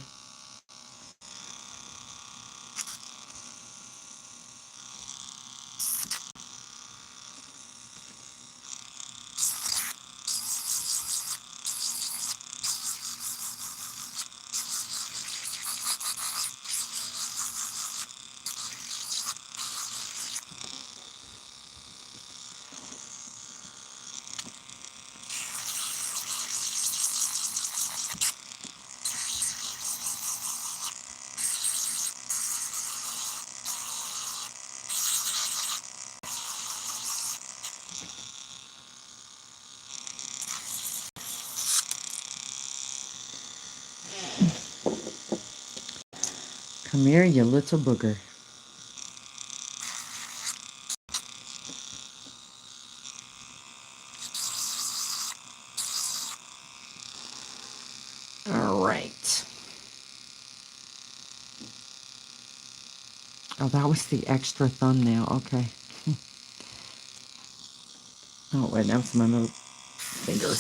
Come here, you little booger. All right. Oh, that was the extra thumbnail. Okay. Oh, wait, that was my middle finger.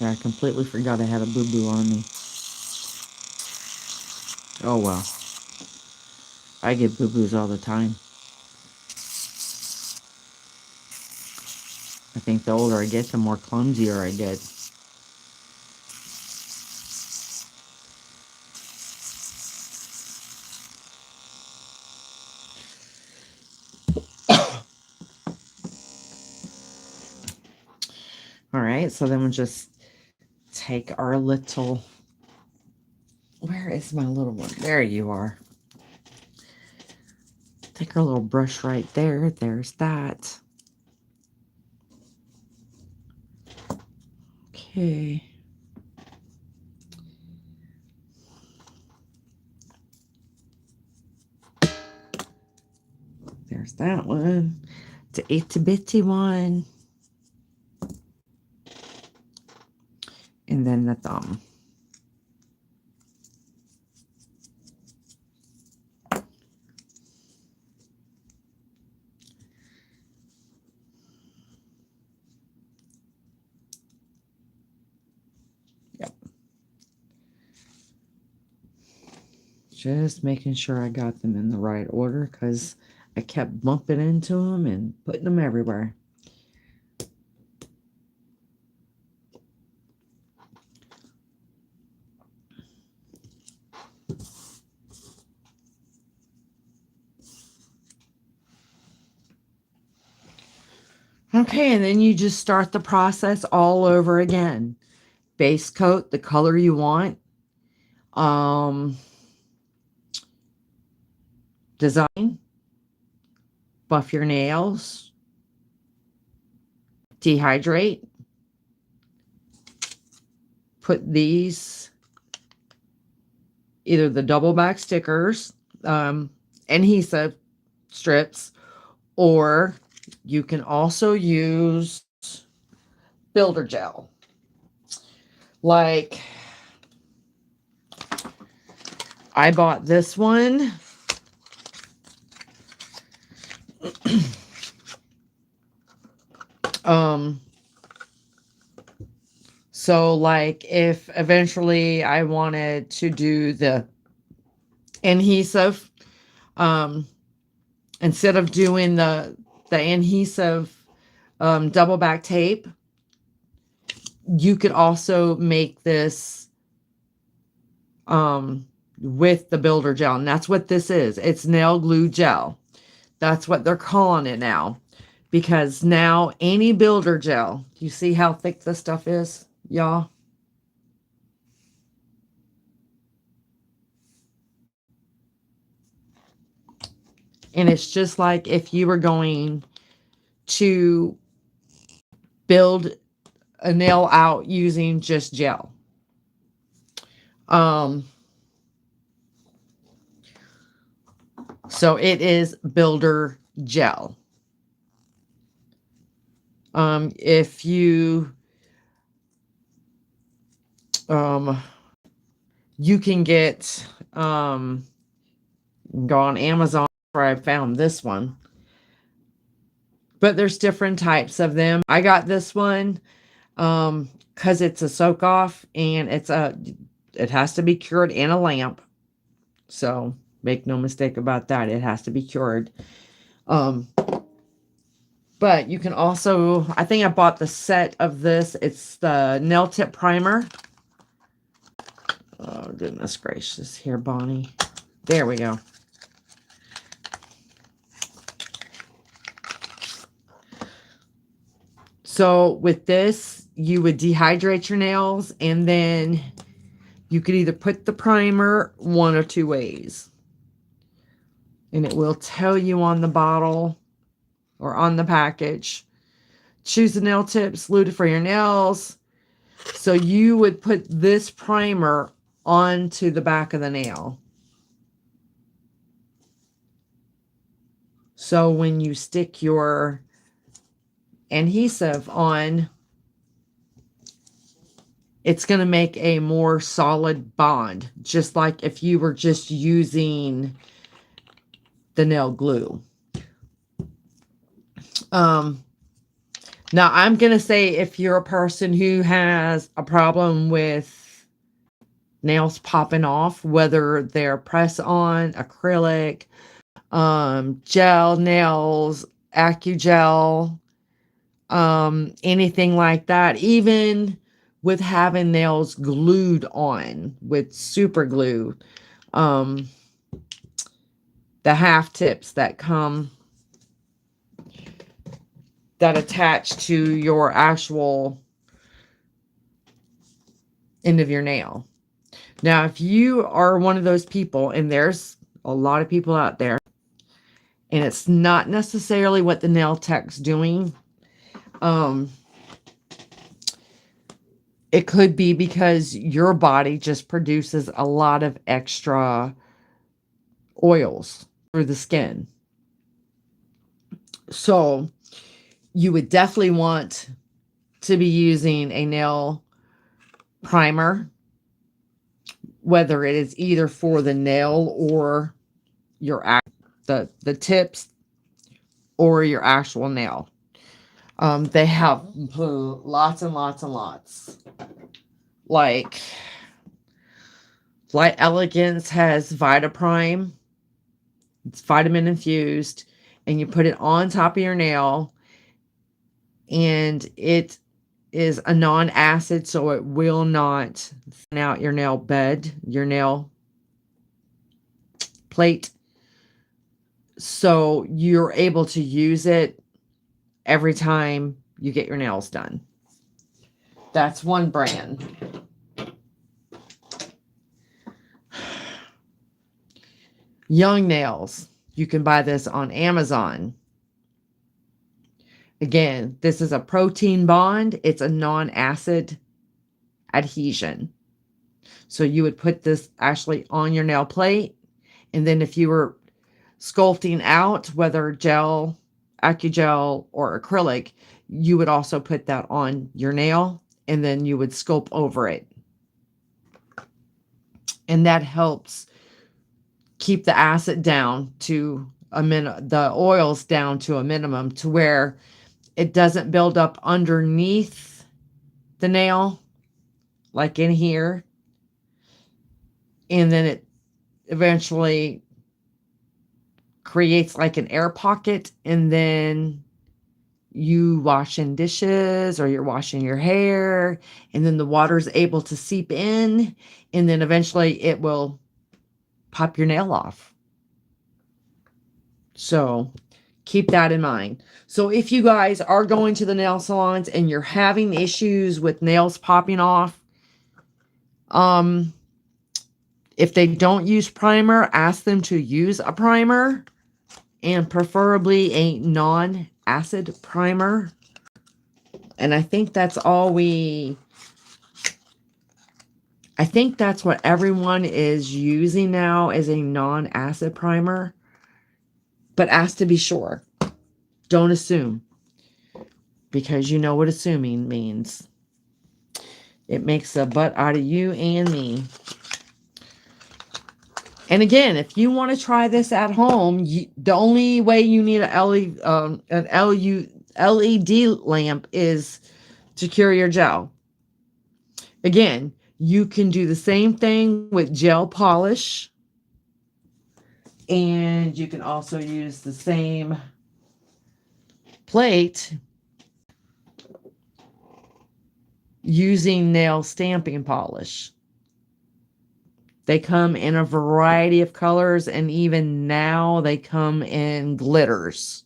Yeah, I completely forgot I had a boo-boo on me. Oh well. I get boo-boos all the time. I think the older I get, the more clumsier I get. Alright, so then we'll just take our little... Where is my little one? There you are. Take our little brush right there. There's that. Okay. There's that one. It's an itty bitty one. And then the thumb. Yep. Just making sure I got them in the right order because I kept bumping into them and putting them everywhere. Okay, and then you just start the process all over again. Base coat the color you want. Design. Buff your nails. Dehydrate. Put these, either the double back stickers, adhesive strips, or you can also use builder gel. Like, I bought this one. So like if eventually I wanted to do the adhesive, instead of doing the adhesive double back tape, you could also make this with the builder gel, and that's what this is. It's nail glue gel. That's what they're calling it now, because now any builder gel, you see how thick this stuff is, y'all? And it's just like if you were going to build a nail out using just gel. So it is builder gel. If you you can get go on Amazon where I found this one. But there's different types of them. I got this one because it's a soak off, and it has to be cured in a lamp. So make no mistake about that. It has to be cured. But you can also, I think I bought the set of this. It's the nail tip primer. Oh, goodness gracious. Here, Bonnie. There we go. So with this, you would dehydrate your nails, and then you could either put the primer one or two ways. And it will tell you on the bottle or on the package. Choose the nail tips suited for your nails. So you would put this primer onto the back of the nail. So when you stick your adhesive on, it's going to make a more solid bond, just like if you were just using the nail glue. Now, I'm going to say if you're a person who has a problem with nails popping off, whether they're press on, acrylic, gel nails, AccuGel, anything like that, even with having nails glued on with super glue, the half tips that come that attach to your actual end of your nail. Now, if you are one of those people, and there's a lot of people out there, and it's not necessarily what the nail tech's doing, it could be because your body just produces a lot of extra oils through the skin. So you would definitely want to be using a nail primer, whether it is either for the nail or your the tips or your actual nail. They have lots and lots and lots. Like Light Elegance has Vita Prime. It's vitamin infused, and you put it on top of your nail, and it is a non-acid, so it will not thin out your nail bed, your nail plate. So you're able to use it every time you get your nails done. That's one brand. Young Nails. You can buy this on Amazon. Again, this is a protein bond. It's a non-acid adhesion. So you would put this actually on your nail plate. And then if you were sculpting out, whether gel, AccuGel, or acrylic, you would also put that on your nail, and then you would sculpt over it. And that helps keep the acid down to the oils down to a minimum, to where it doesn't build up underneath the nail, like in here. And then it eventually creates like an air pocket, and then you washing dishes or you're washing your hair, and then the water's able to seep in, and then eventually it will pop your nail off. So keep that in mind. So if you guys are going to the nail salons and you're having issues with nails popping off, if they don't use primer, ask them to use a primer, and preferably a non-acid primer. And I think that's I think that's what everyone is using now, is a non-acid primer. But ask to be sure. Don't assume. Because you know what assuming means. It makes a butt out of you and me. And again, if you want to try this at home, the only way you need an LED lamp is to cure your gel. Again, you can do the same thing with gel polish. And you can also use the same plate using nail stamping polish. They come in a variety of colors, and even now they come in glitters,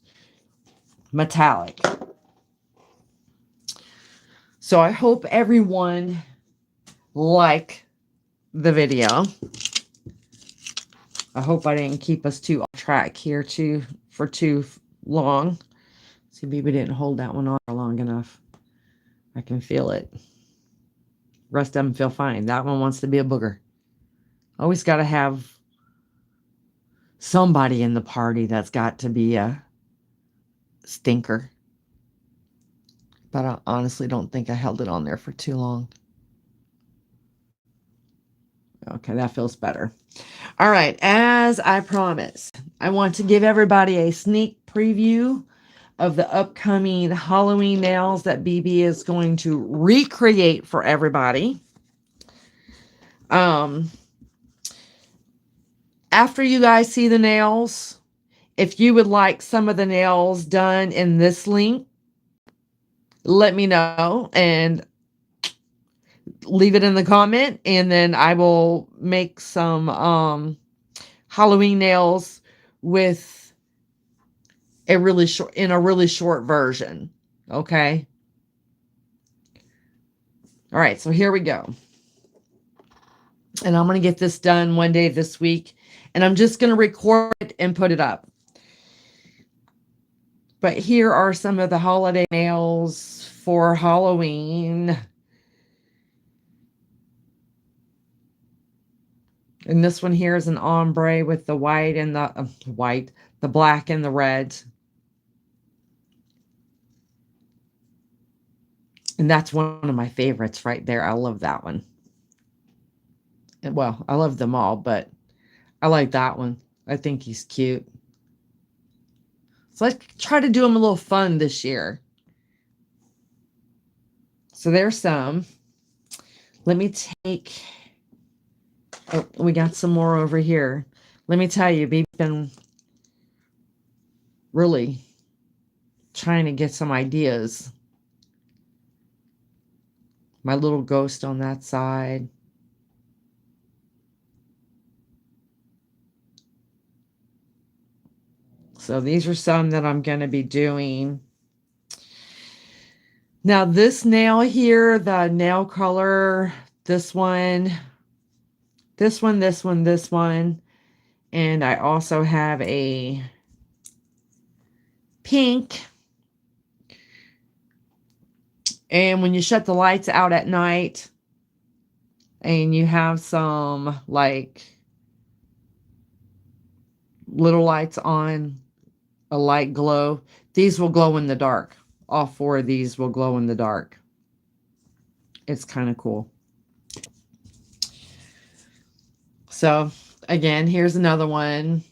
metallic. So I hope everyone liked the video. I hope I didn't keep us too off track here for too long. See, maybe didn't hold that one on long enough. I can feel it. Rest of them feel fine. That one wants to be a booger. Always got to have somebody in the party that's got to be a stinker. But I honestly don't think I held it on there for too long. Okay, that feels better. All right, as I promised, I want to give everybody a sneak preview of the upcoming Halloween nails that BB is going to recreate for everybody. After you guys see the nails, if you would like some of the nails done in this link, let me know and leave it in the comment, and then I will make some Halloween nails with a really short version. Okay. All right, so here we go. And I'm going to get this done one day this week, and I'm just going to record it and put it up. But here are some of the holiday nails for Halloween. And this one here is an ombre with the white and the black and the red. And that's one of my favorites right there. I love that one. Well, I love them all, but I like that one. I think he's cute. So let's try to do him a little fun this year. So there's some. Let me take... Oh, we got some more over here. Let me tell you, baby's been really trying to get some ideas. My little ghost on that side. So these are some that I'm going to be doing. Now this nail here, the nail color, this one, this one, this one, this one. And I also have a pink. And when you shut the lights out at night and you have some like little lights on, a light glow, these will glow in the dark. All four of these will glow in the dark. It's kind of cool. So again, here's another one.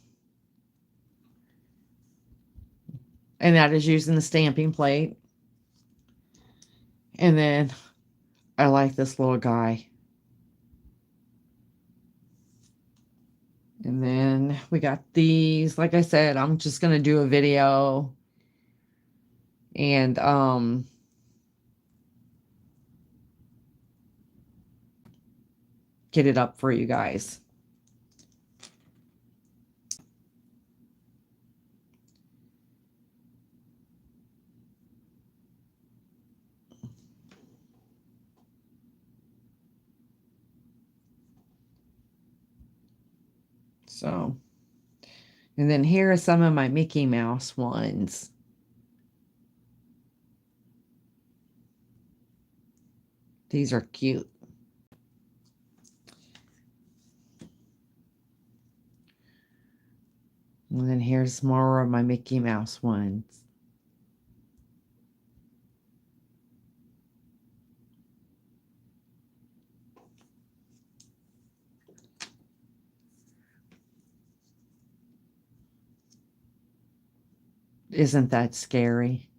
And that is using the stamping plate. And then I like this little guy. And then we got these. Like I said, I'm just going to do a video and get it up for you guys. So, and then here are some of my Mickey Mouse ones. These are cute. And then here's more of my Mickey Mouse ones. Isn't that scary?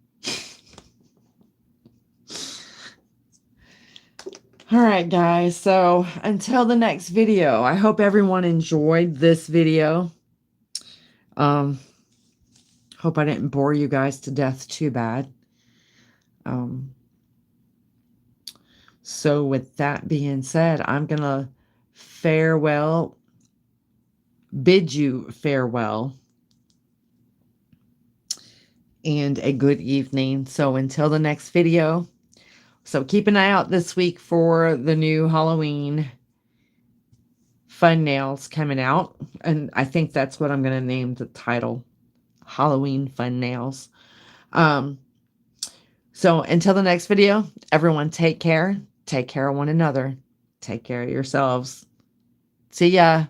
All right, guys. So until the next video, I hope everyone enjoyed this video. Hope I didn't bore you guys to death too bad. So with that being said, I'm going to bid you farewell. And a good evening. So until the next video. So keep an eye out this week for the new Halloween fun nails coming out. And I think that's what I'm going to name the title. Halloween fun nails. So until the next video, everyone take care. Take care of one another. Take care of yourselves. See ya.